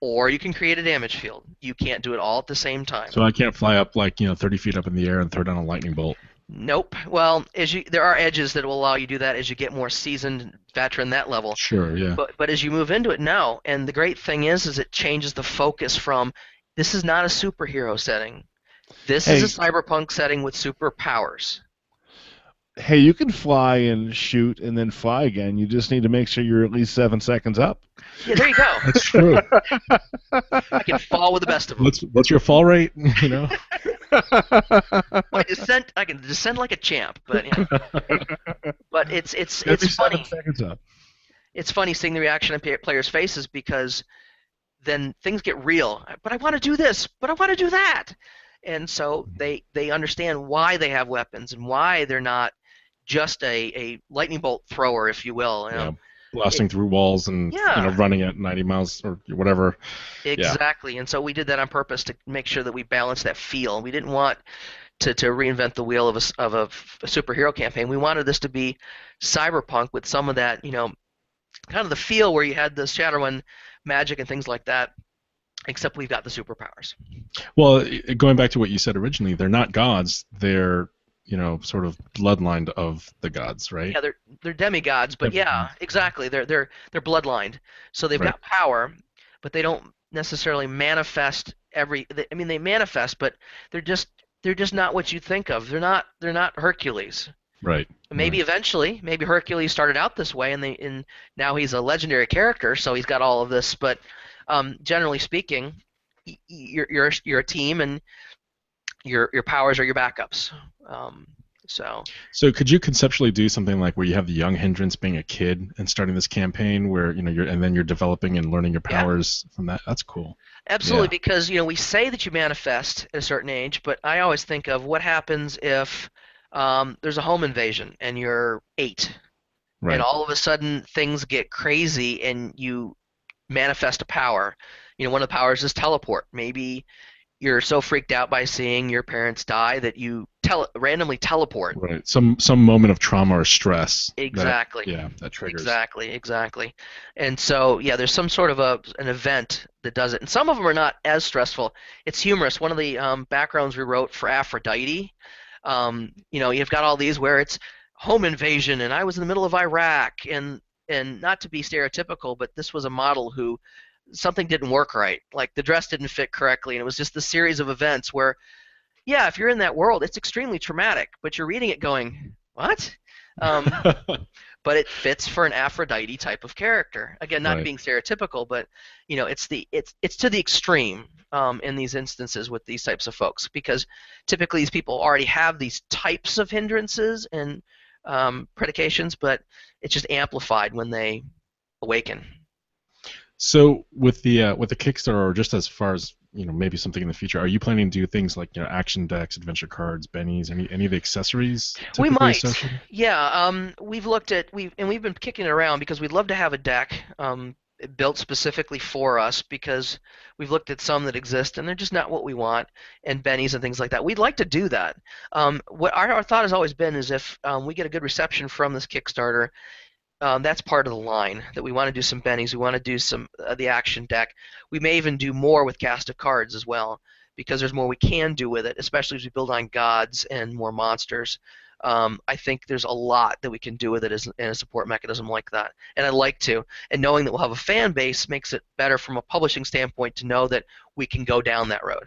or you can create a damage field. You can't do it all at the same time. So I can't fly up 30 feet up in the air and throw down a lightning bolt. Nope. Well, there are edges that will allow you to do that as you get more seasoned, veteran that level. Sure, yeah. But as you move into it, no. And the great thing is it changes the focus from this is not a superhero setting. This is a cyberpunk setting with superpowers. Hey, you can fly and shoot and then fly again. You just need to make sure you're at least 7 seconds up. Yeah, there you go. That's true. I can fall with the best of them. What's your fall rate? You know. I can descend like a champ, but but it's funny. 7 seconds up. It's funny seeing the reaction on players' faces because then things get real. But I want to do this. But I want to do that. And so they understand why they have weapons and why they're not just a lightning bolt thrower, if you will. You know? Blasting through walls and running at 90 miles or whatever. Exactly. Yeah. And so we did that on purpose to make sure that we balanced that feel. We didn't want to reinvent the wheel of a superhero campaign. We wanted this to be cyberpunk with some of that, kind of the feel where you had the Shadowrun magic and things like that, except we've got the superpowers. Well, going back to what you said originally, they're not gods. They're sort of bloodlined of the gods, right? Yeah, they're demigods, but yeah, exactly. They're bloodlined, so they've got power, but they don't necessarily manifest they manifest, but they're just not what you think of. They're not Hercules. Right. Maybe eventually, maybe Hercules started out this way, and now he's a legendary character, so he's got all of this. But generally speaking, you're a team, and your powers are your backups. So could you conceptually do something like where you have the young Hindrance being a kid and starting this campaign where you're developing and learning your powers from that? That's cool. Absolutely, because we say that you manifest at a certain age, but I always think of what happens if there's a home invasion and you're 8, right, and all of a sudden things get crazy and you manifest a power. One of the powers is teleport. Maybe you're so freaked out by seeing your parents die that you randomly teleport. Right. Some moment of trauma or stress. Exactly. That triggers. Exactly. And so there's some sort of an event that does it. And some of them are not as stressful. It's humorous. One of the backgrounds we wrote for Aphrodite, you've got all these where it's home invasion, and I was in the middle of Iraq, and not to be stereotypical, but this was a model who something didn't work right. Like the dress didn't fit correctly, and it was just the series of events where, if you're in that world, it's extremely traumatic, but you're reading it going, what? But it fits for an Aphrodite type of character. Again, not being stereotypical, but it's to the extreme in these instances with these types of folks, because typically these people already have these types of hindrances and predications, but it's just amplified when they awaken. So with the Kickstarter, or just as far as maybe something in the future, are you planning to do things like action decks, adventure cards, bennies, any of the accessories? We might. Yeah. We've been kicking it around because we'd love to have a deck built specifically for us, because we've looked at some that exist and they're just not what we want, and bennies and things like that. We'd like to do that. What our thought has always been is if we get a good reception from this Kickstarter, that's part of the line, that we want to do some bennies, we want to do some the action deck. We may even do more with cast of cards as well, because there's more we can do with it, especially as we build on gods and more monsters. I think there's a lot that we can do with it in a support mechanism like that, and I'd like to. And knowing that we'll have a fan base makes it better from a publishing standpoint to know that we can go down that road.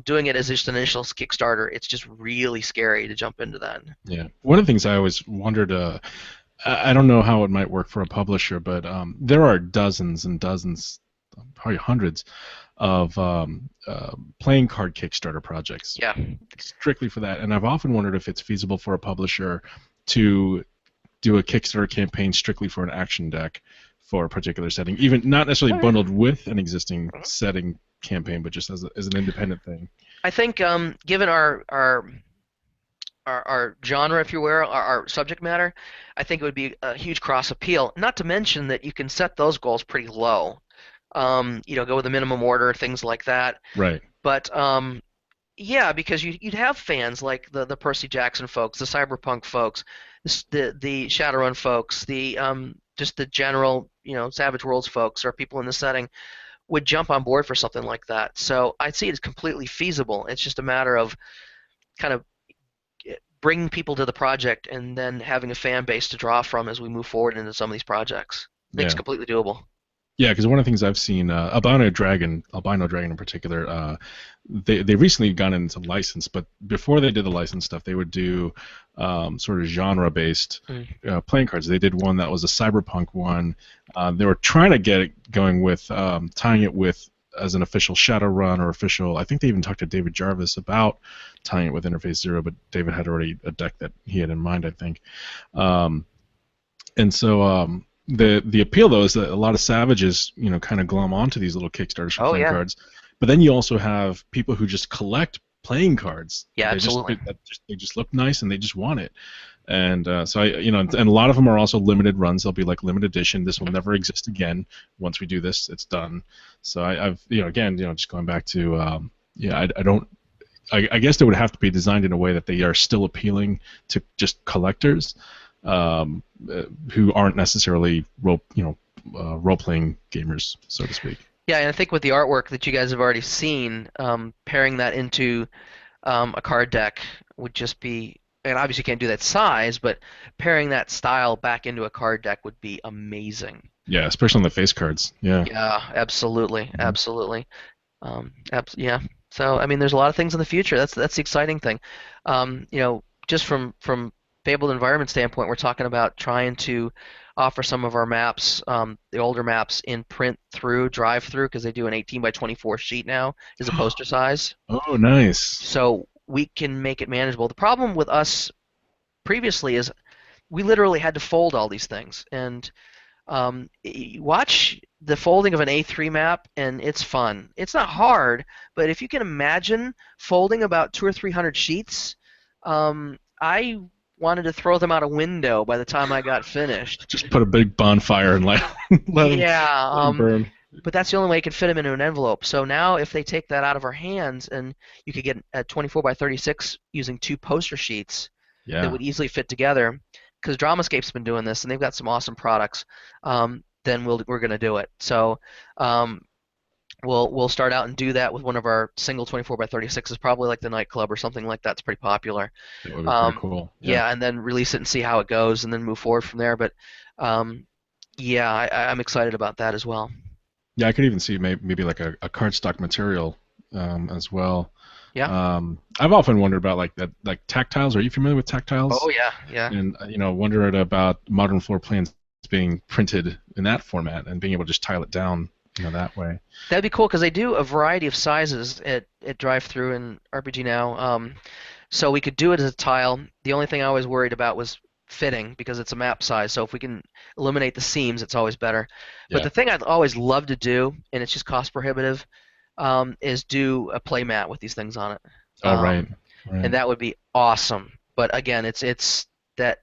Doing it as just an initial Kickstarter, it's just really scary to jump into that. Yeah. One of the things I always wondered, I don't know how it might work for a publisher, but there are dozens and dozens, probably hundreds, of playing card Kickstarter projects. Yeah. Strictly for that. And I've often wondered if it's feasible for a publisher to do a Kickstarter campaign strictly for an action deck for a particular setting, even not necessarily bundled with an existing setting campaign, but just as an independent thing. I think given our genre, if you will, our subject matter, I think it would be a huge cross appeal. Not to mention that you can set those goals pretty low. Go with a minimum order, things like that. Right. But yeah, because you'd have fans like the Percy Jackson folks, the Cyberpunk folks, the Shadowrun folks, the just the general Savage Worlds folks, or people in the setting would jump on board for something like that. So I see it as completely feasible. It's just a matter of kind of bringing people to the project and then having a fan base to draw from as we move forward into some of these projects. I think it's completely doable. Yeah, because one of the things I've seen, Albino Dragon in particular, they recently gone into license, but before they did the license stuff, they would do sort of genre-based playing cards. They did one that was a cyberpunk one. They were trying to get it going with tying it with as an official Shadowrun or official. I think they even talked to David Jarvis about tying it with Interface Zero, but David had already a deck that he had in mind, I think. And so. The appeal though is that a lot of savages, kind of glom onto these little Kickstarters for playing cards, but then you also have people who just collect playing cards. Yeah, absolutely. They just look nice and they just want it, and so and a lot of them are also limited runs. They'll be like limited edition. This will never exist again. Once we do this, it's done. So I've again just going back to I guess they would have to be designed in a way that they are still appealing to just collectors. Who aren't necessarily role-playing gamers, so to speak. Yeah, and I think with the artwork that you guys have already seen, pairing that into a card deck would just be, and obviously you can't do that size, but pairing that style back into a card deck would be amazing. Yeah, especially on the face cards. Yeah. Yeah, absolutely, absolutely. Yeah. So I mean, there's a lot of things in the future. That's the exciting thing. Just from Fabled Environment standpoint, we're talking about trying to offer some of our maps, the older maps, in print through, drive through, because they do an 18 by 24 sheet now as a poster size. Oh, nice. So we can make it manageable. The problem with us previously is we literally had to fold all these things. And you watch the folding of an A3 map, and it's fun. It's not hard, but if you can imagine folding about 200 or 300 sheets, I wanted to throw them out a window by the time I got finished. Just put a big bonfire and let them burn. But that's the only way you can fit them into an envelope. So now if they take that out of our hands, and you could get a 24 by 36 using 2 poster sheets that would easily fit together, because Dramascape's been doing this and they've got some awesome products, then we're going to do it. So we'll start out and do that with one of our single 24 by 36s, probably like the Nightclub or something like that. It's pretty popular. That would be pretty cool. Yeah, and then release it and see how it goes, and then move forward from there. But I'm excited about that as well. Yeah, I could even see maybe like a cardstock material as well. Yeah. I've often wondered about like tactiles. Are you familiar with tactiles? Oh yeah. And wondered about modern floor plans being printed in that format and being able to just tile it down that way. That'd be cool, because they do a variety of sizes at drive-through and RPG Now. So we could do it as a tile. The only thing I was worried about was fitting, because it's a map size. So if we can eliminate the seams, it's always better. Yeah. But the thing I'd always love to do, and it's just cost prohibitive, is do a play mat with these things on it. Right. And that would be awesome. But again, it's that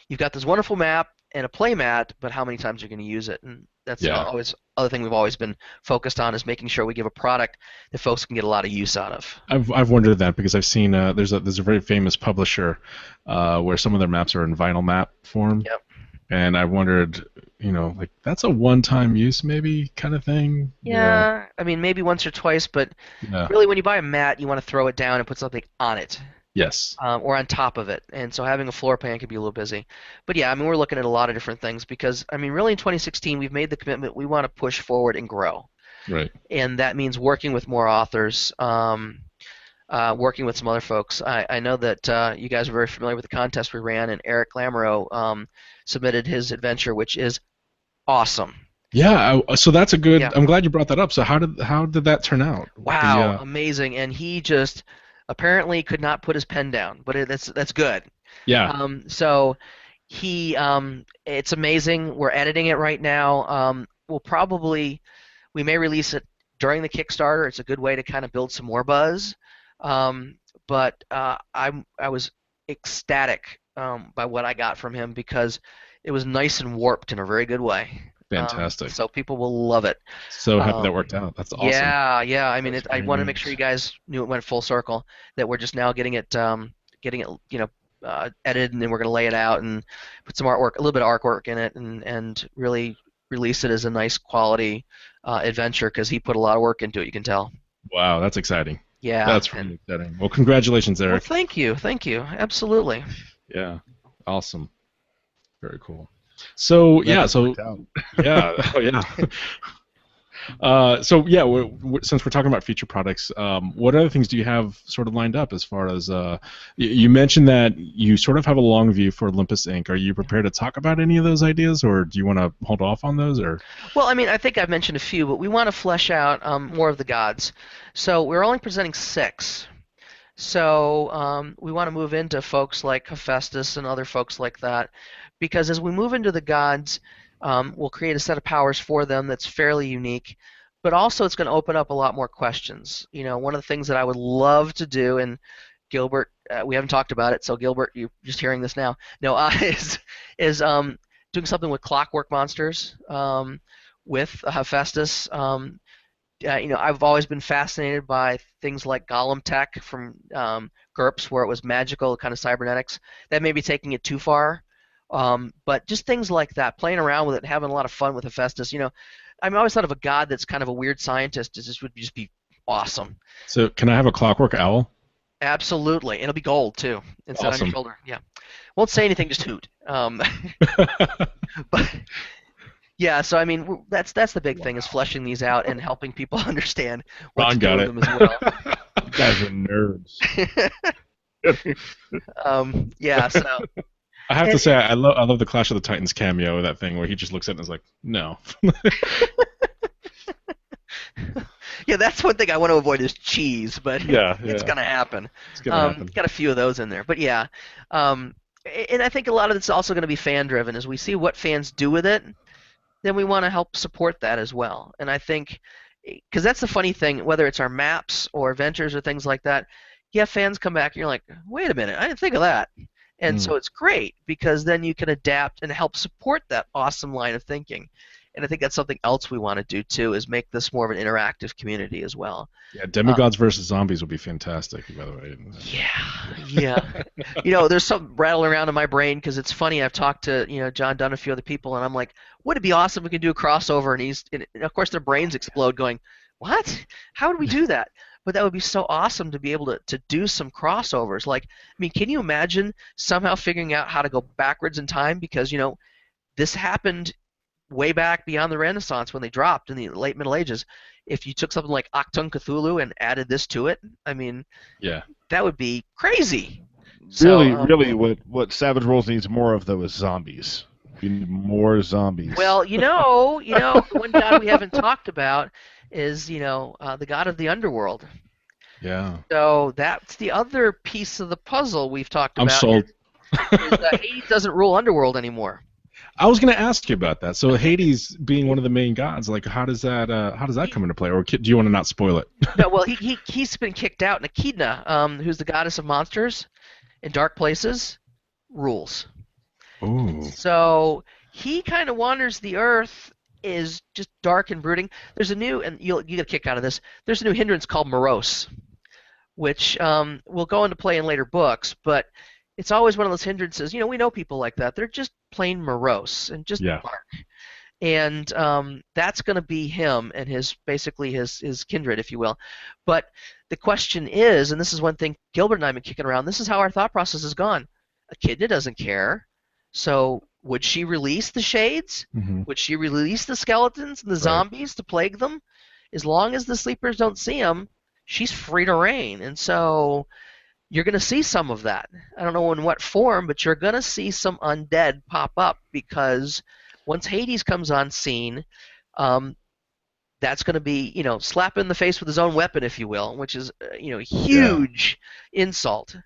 you've got this wonderful map and a play mat, but how many times are you going to use it? And that's always other thing we've always been focused on, is making sure we give a product that folks can get a lot of use out of. I've wondered that, because I've seen there's a very famous publisher where some of their maps are in vinyl map form. Yep. And I wondered, like that's a one-time use maybe kind of thing. Yeah, I mean maybe once or twice, but really when you buy a mat, you want to throw it down and put something on it. Yes. Or on top of it, and so having a floor plan can be a little busy. But yeah, I mean we're looking at a lot of different things, because I mean really in 2016 we've made the commitment we want to push forward and grow. Right. And that means working with more authors, working with some other folks. I know that you guys are very familiar with the contest we ran, and Eric Lamoureux submitted his adventure, which is awesome. Yeah, so that's a good. Yeah. I'm glad you brought that up. So how did that turn out? Wow, amazing! And he just apparently could not put his pen down, but that's good. Yeah. So it's amazing. We're editing it right now. We may release it during the Kickstarter. It's a good way to kind of build some more buzz. But I was ecstatic by what I got from him because it was nice and warped in a very good way. Fantastic. So people will love it. So happy that worked out. That's awesome. Yeah. I mean, I wanted to make nice. sure you guys knew it went full circle. That we're just now getting it, edited, and then we're going to lay it out and put some artwork, a little bit of artwork in it, and really release it as a nice quality adventure because he put a lot of work into it. You can tell. Wow, that's exciting. Yeah. That's really exciting. Well, congratulations, Well, Eric. thank you. Absolutely. Yeah, awesome. Very cool. So Glad yeah, that so worked out. yeah, oh yeah. Since we're talking about future products, what other things do you have sort of lined up as far as you mentioned that you sort of have a long view for Olympus Inc. Are you prepared to talk about any of those ideas, or do you want to hold off on those? Or Well, I mean, I think I've mentioned a few, but we want to flesh out more of the gods. So we're only presenting 6. So we want to move into folks like Hephaestus and other folks like that, because as we move into the gods, we'll create a set of powers for them that's fairly unique, but also it's going to open up a lot more questions. One of the things that I would love to do, and Gilbert, we haven't talked about it, so Gilbert, you're just hearing this now. No, is doing something with clockwork monsters with Hephaestus. I've always been fascinated by things like Golem tech from GURPS, where it was magical, kind of cybernetics. That may be taking it too far, but just things like that, playing around with it, having a lot of fun with Hephaestus. I always thought of a god that's kind of a weird scientist. This would just be awesome. so, can I have a clockwork owl? Absolutely, it'll be gold too, and sit on your shoulder. Yeah, won't say anything, just hoot. But yeah, so I mean, that's the big thing, is fleshing these out and helping people understand what to do with them as well. You guys are nerds. Yeah, so I have to say, I love the Clash of the Titans cameo, that thing where he just looks at it and is like, no. yeah, that's one thing I want to avoid is cheese, but it's gonna happen. It's gonna happen. Got a few of those in there, but yeah, and I think a lot of it's also going to be fan driven. As we see what fans do with it, then we want to help support that as well. And I think, because that's the funny thing, whether it's our maps or adventures or things like that, yeah, fans come back and you're like, wait a minute, I didn't think of that. And so it's great because then you can adapt and help support that awesome line of thinking. And I think that's something else we want to do too, is make this more of an interactive community as well. Yeah, demigods versus zombies would be fantastic, by the way. Yeah. There's something rattling around in my brain because it's funny. I've talked to John Dunn, a few other people, and I'm like, would it be awesome if we could do a crossover? And of course their brains explode, going, what? How would we do that? But that would be so awesome to be able to do some crossovers. Like, I mean, can you imagine somehow figuring out how to go backwards in time? Because this happened way back beyond the Renaissance when they dropped in the late Middle Ages. If you took something like Achtung Cthulhu and added this to it, I mean, that would be crazy. Really, what Savage Worlds needs more of, though, is zombies. We need more zombies. Well, one god we haven't talked about is, the god of the underworld. Yeah. So that's the other piece of the puzzle we've talked about. I'm sold. Is that Hades doesn't rule underworld anymore. I was going to ask you about that. So Hades being one of the main gods, like how does that come into play, or do you want to not spoil it? No, well, he's been kicked out, and Echidna, who's the goddess of monsters in dark places, rules. Ooh. So he kind of wanders the earth, is just dark and brooding. There's a new, and you get a kick out of this. There's a new hindrance called morose, which will go into play in later books, but it's always one of those hindrances. We know people like that. They're just plain morose and just dark. And that's going to be him and his kindred, if you will. But the question is, and this is one thing Gilbert and I have been kicking around, this is how our thought process has gone. Echidna doesn't care. So would she release the shades? Mm-hmm. Would she release the skeletons and the zombies to plague them? As long as the sleepers don't see them, she's free to reign. And so you're going to see some of that. I don't know in what form, but you're going to see some undead pop up, because once Hades comes on scene, that's going to be, slap in the face with his own weapon, if you will, which is, a huge insult.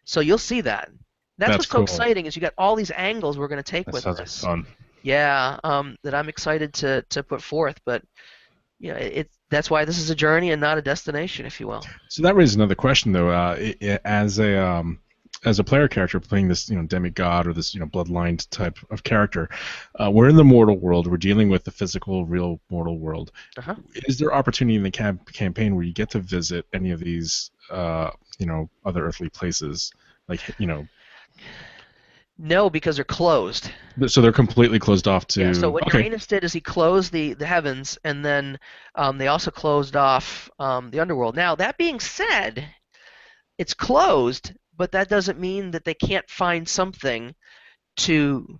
So you'll see that. That's That's what's so cool. exciting is you got all these angles we're going to take That with sounds like this. fun. Yeah, that I'm excited to put forth, but that's why this is a journey and not a destination, if you will. So that raises another question, though. As a player character playing this, demigod or this, bloodlined type of character, we're in the mortal world. We're dealing with the physical, real mortal world. Uh-huh. Is there opportunity in the campaign where you get to visit any of these, other earthly places, No, because they're closed. so they're completely closed off Yeah, so to? what Okay, Uranus did is he closed the heavens, and then they also closed off the underworld. Now, that being said, it's closed, but that doesn't mean that they can't find something to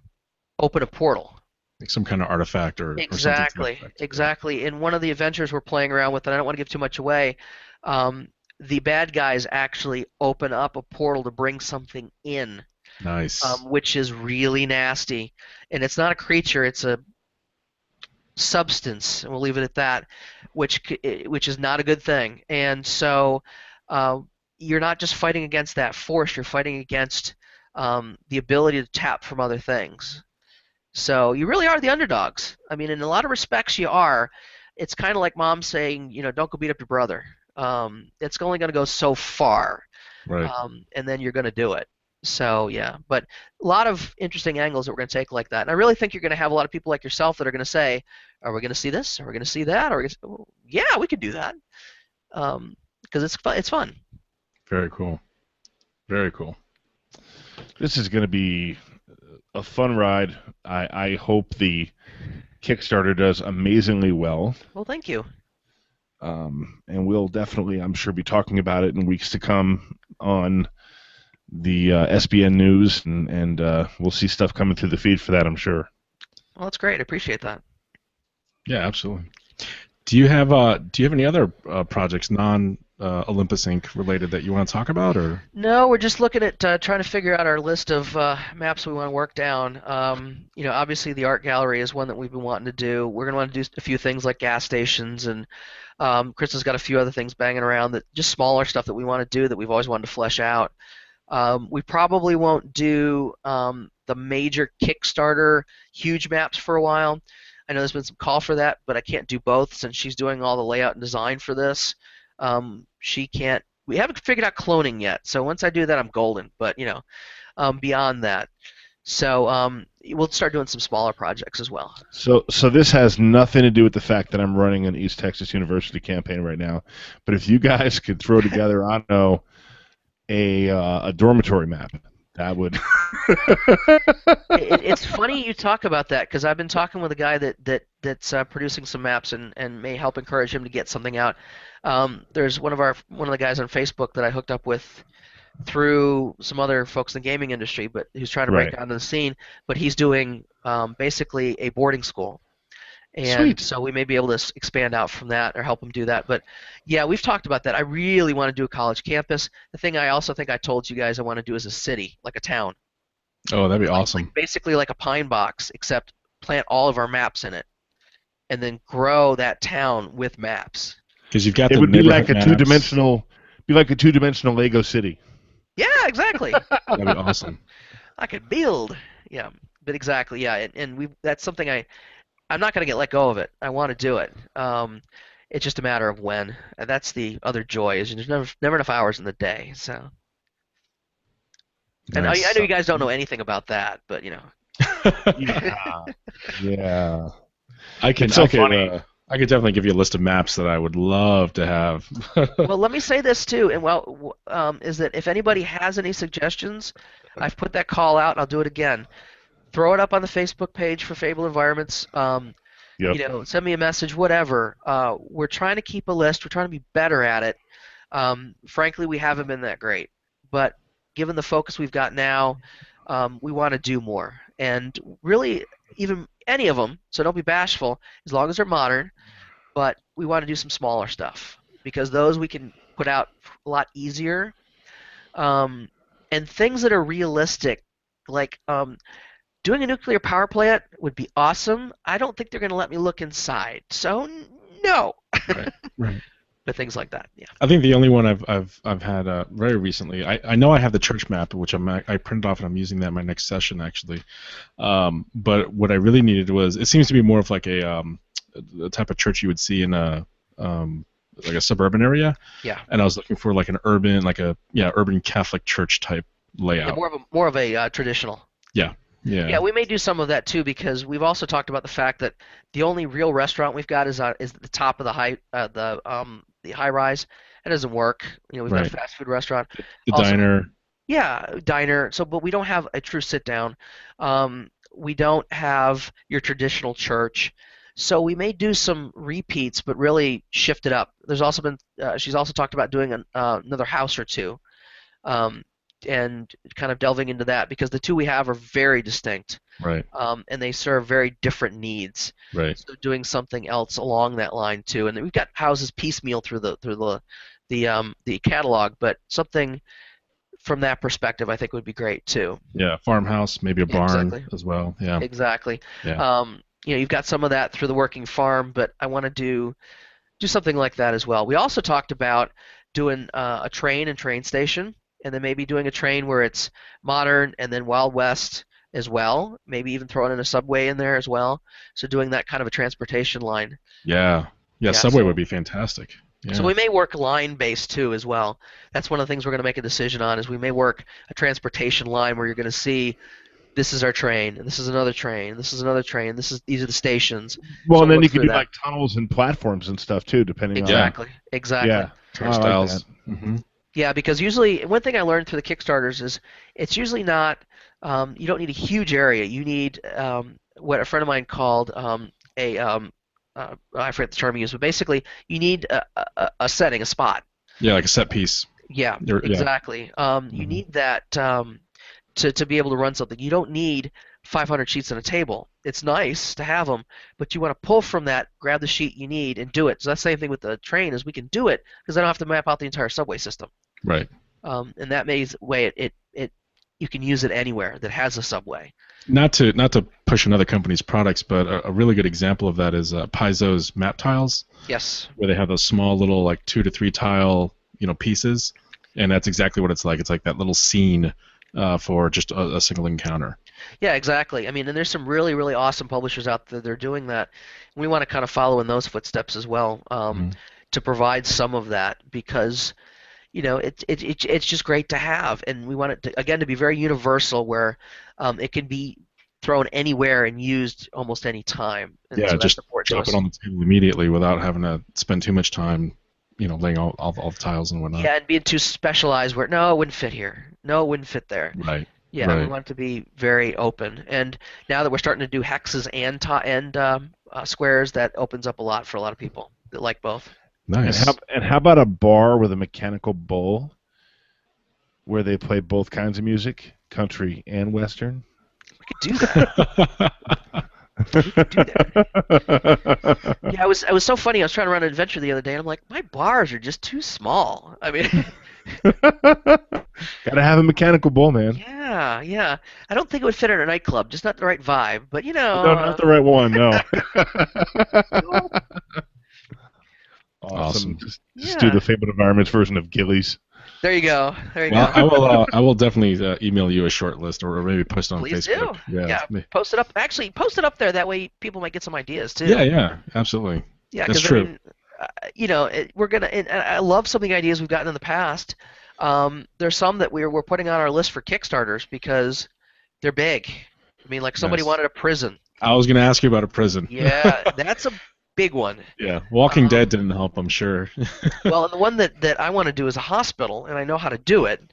open a portal. like some kind of artifact or something to that Exactly, effect. Yeah. exactly. In one of the adventures we're playing around with, and I don't want to give too much away, the bad guys actually open up a portal to bring something in, Nice. which is really nasty. And it's not a creature; it's a substance, and we'll leave it at that, which is not a good thing. And so uh, you're not just fighting against that force; you're fighting against the ability to tap from other things. So you really are the underdogs. I mean, in a lot of respects, you are. It's kind of like mom saying, don't go beat up your brother. It's only going to go so far, Right. and then you're going to do it. So yeah, but a lot of interesting angles that we're going to take like that. And I really think you're going to have a lot of people like yourself that are going to say, "Are we going to see this? Are we going to see that? Or well, yeah, we could do that." Because it's fun. It's fun. Very cool. Very cool. This is going to be a fun ride. I hope the Kickstarter does amazingly well. Well, thank you. And we'll definitely, I'm sure, be talking about it in weeks to come on the SBN News, and we'll see stuff coming through the feed for that, I'm sure. Well, that's great. I appreciate that. Yeah, absolutely. Do you have any other projects Olympus Inc. related that you want to talk about, or? No, we're just looking at trying to figure out our list of maps we want to work down. Obviously the art gallery is one that we've been wanting to do. We're going to want to do a few things like gas stations, and Kristen's got a few other things banging around that just smaller stuff that we want to do that we've always wanted to flesh out. We probably won't do the major Kickstarter huge maps for a while. I know there's been some call for that, but I can't do both since she's doing all the layout and design for this. She can't. We haven't figured out cloning yet, so once I do that, I'm golden. But beyond that, so we'll start doing some smaller projects as well. So this has nothing to do with the fact that I'm running an East Texas University campaign right now. But if you guys could throw together, I don't know, a dormitory map, that would. It's funny you talk about that because I've been talking with a guy that's producing some maps and may help encourage him to get something out. There's one of the guys on Facebook that I hooked up with through some other folks in the gaming industry, but who's trying to break Right. out into the scene. But he's doing basically a boarding school. And Sweet. so we may be able to expand out from that or help him do that. But yeah, we've talked about that. I really want to do a college campus. The thing I also think I told you guys I want to do is a city, like a town. Oh, that'd be Like awesome. basically like a pine box, except plant all of our maps in it, and then grow that town with maps. Because you've got It the would be like neighborhood a maps. two-dimensional Lego city. Yeah, exactly. That'd be awesome. I could build. Yeah, but exactly. Yeah, and that's something I'm not going to get let go of it. I want to do it. It's just a matter of when. And that's the other joy is there's never enough hours in the day. So, and I Nice. know you guys don't know anything about that, but Yeah. Yeah. I can. It's so I could. funny. I could definitely give you a list of maps that I would love to have. Well, let me say this too, and is that if anybody has any suggestions, I've put that call out. And I'll do it again. Throw it up on the Facebook page for Fabled Environments. Yep. Send me a message, whatever. We're trying to keep a list. We're trying to be better at it. Frankly, we haven't been that great, but given the focus we've got now, we want to do more. And really, even any of them. So don't be bashful, as long as they're modern. But we want to do some smaller stuff because those we can put out a lot easier. And things that are realistic, like doing a nuclear power plant would be awesome. I don't think they're going to let me look inside. So no. Right. Right. but things like that. Yeah. I think the only one I've had very recently. I know I have the church map, which I printed off and I'm using that in my next session actually. But what I really needed was, it seems to be more of like a type of church you would see in a like a suburban area. Yeah. And I was looking for like an urban, urban Catholic church type layout. Yeah, more of a traditional. Yeah. Yeah. Yeah, we may do some of that too, because we've also talked about the fact that the only real restaurant we've got is at the top of the high rise. That doesn't work. We've got a fast food restaurant. The Also, diner. yeah, diner. So, but we don't have a true sit down. We don't have your traditional church. So we may do some repeats, but really shift it up. There's also been she's also talked about doing another house or two, and kind of delving into that, because the two we have are very distinct, Right. and they serve very different needs. Right. So doing something else along that line too, and then we've got houses piecemeal through the catalog, but something from that perspective I think would be great too. Yeah, farmhouse, maybe a barn Exactly. as well. Yeah. Exactly. Yeah. You've got some of that through the working farm, but I want to do something like that as well. We also talked about doing a train and train station, and then maybe doing a train where it's modern and then Wild West as well. Maybe even throwing in a subway in there as well. So doing that kind of a transportation line. Yeah. Yeah, Subway so- would be fantastic. Yeah. So we may work line-based too as well. That's one of the things we're going to make a decision on, is we may work a transportation line where you're going to see, this is our train, and this is another train, and this is another train, these are the stations. Well, So and then work you can through do that. like tunnels and platforms and stuff too, depending Exactly. on. Yeah. I like Turnstiles. that. Mm-hmm. Yeah, because usually one thing I learned through the Kickstarters is it's usually not, you don't need a huge area. You need what a friend of mine called I forget the term he used, but basically you need a setting, a spot. Yeah, like a set piece. Yeah, Yeah. exactly. You need that to be able to run something. You don't need 500 sheets on a table. It's nice to have them, but you want to pull from that, grab the sheet you need, and do it. So that's the same thing with the train, is we can do it because I don't have to map out the entire subway system. Right. And that way it you can use it anywhere that has a subway. Not to push another company's products, but a really good example of that is Paizo's map tiles, Yes. where they have those small little like 2 to 3 tile pieces, and that's exactly what it's like. It's like that little scene for just a single encounter. Yeah, exactly. I mean, and there's some really, really awesome publishers out there that are doing that. We want to kind of follow in those footsteps as well, to provide some of that, because it's just great to have, and we want it to be very universal, where it can be thrown anywhere and used almost any time. And Yeah, so just that's important to drop us. it on the table immediately without having to spend too much time, laying all the tiles and whatnot. Yeah, and being too specialized where, no, it wouldn't fit here. No, it wouldn't fit there. Right. Yeah, Right. we want it to be very open. And now that we're starting to do hexes and squares, that opens up a lot for a lot of people that like both. Nice. And how about a bar with a mechanical bull where they play both kinds of music, country and western? We could do that. We could do that. Yeah, it was so funny. I was trying to run an adventure the other day, and I'm like, my bars are just too small. I mean, Gotta have a mechanical bull, man. yeah. I don't think it would fit in a nightclub. Just not the right vibe. But No, not the right one. No. Awesome. Just Yeah. do the Fabled Environments version of Gillies. There you go. There you Well, go. I will definitely email you a short list, or maybe post it on Please Facebook. do. Yeah, post it up. Actually, post it up there. That way, people might get some ideas too. Yeah, absolutely. Yeah, That's 'cause, true. I mean, we're gonna. And I love some of the ideas we've gotten in the past. There's some that we're putting on our list for Kickstarters because they're big. I mean, like somebody Nice. wanted a prison. I was going to ask you about a prison. Yeah, that's a big one. Yeah, Walking Dead didn't help, I'm sure. Well, and the one that I want to do is a hospital, and I know how to do it.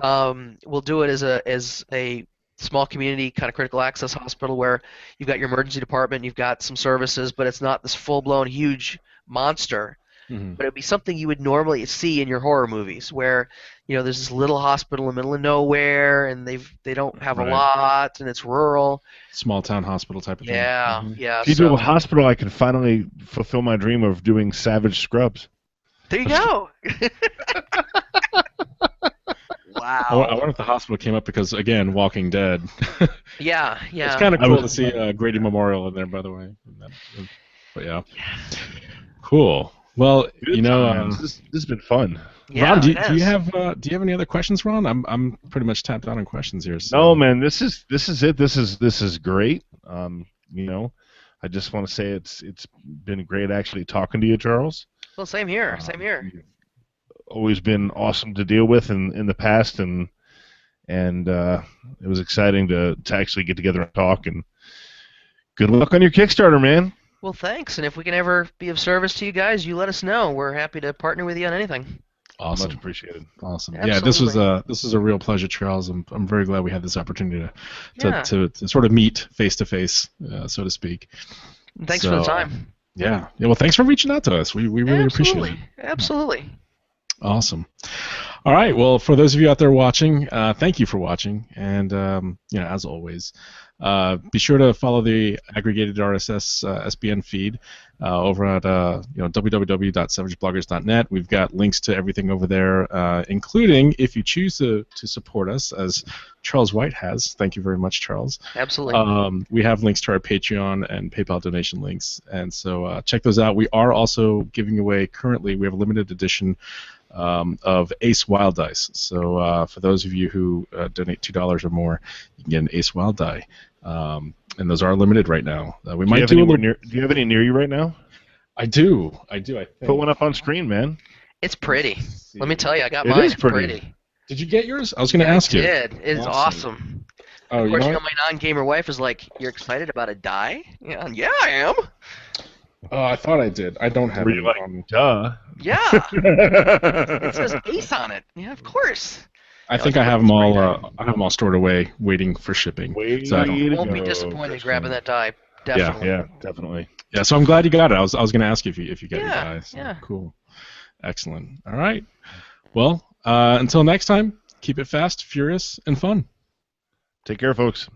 We'll do it as a small community kind of critical access hospital where you've got your emergency department, you've got some services, but it's not this full-blown huge monster. Mhm. But it'd be something you would normally see in your horror movies, where there's this little hospital in the middle of nowhere, and they don't have a Right. lot, and it's rural. Small town hospital type of thing. Yeah, Mhm. yeah. If you do a hospital, I can finally fulfill my dream of doing Savage Scrubs. There you go. I Wow. wonder if the hospital came up because, again, Walking Dead. Yeah. It's kind of I cool was- to see Grady Memorial in there, by the way. But yeah. Cool. Well, Good times. This has been fun. Yeah, Ron, do it you has. have any other questions, Ron? I'm pretty much tapped out on questions here. So. No, man, this is it. This is great. I just want to say it's been great actually talking to you, Charles. Well, same here. Same here. You've always been awesome to deal with in the past, and it was exciting to actually get together and talk. And good luck on your Kickstarter, man. Well, thanks. And if we can ever be of service to you guys, you let us know. We're happy to partner with you on anything. Awesome. Much appreciated. Awesome. Absolutely. Yeah, this was a real pleasure, Charles. I'm very glad we had this opportunity Yeah. to sort of meet face to face, so to speak. Thanks for the time. Yeah. Well, thanks for reaching out to us. We really appreciate it. Absolutely. Awesome. All right. Well, for those of you out there watching, thank you for watching, and as always, be sure to follow the aggregated RSS SBN feed over at www.savagebloggers.net. We've got links to everything over there, including if you choose to support us, as Charles White has. Thank you very much, Charles. Absolutely. We have links to our Patreon and PayPal donation links, and so check those out. We are also giving away currently. We have a limited edition of Ace Wild Dice. So for those of you who donate $2 or more, you can get an Ace Wild Die, and those are limited right now. We might do. Do you have any near you right now? I do. I think. Put one up on screen, man. It's pretty. Let me tell you, I got It mine. is It's pretty. Did you get yours? I was going to ask you. I did. It's awesome. Oh, Of course, you know my non-gamer wife is like, "You're excited about a die?" Yeah, I am. I thought I did. I don't have Were it. you like, duh? Yeah. It says Ace on it. Yeah, of course. I think I have them all. I have them all stored away, waiting for shipping. So I don't- Won't be disappointed grabbing that die. Definitely. Yeah, definitely. Yeah, so I'm glad you got it. I was going to ask you if you got your Yeah, dice. yeah. Cool. Excellent. All right. Well, until next time, keep it fast, furious, and fun. Take care, folks.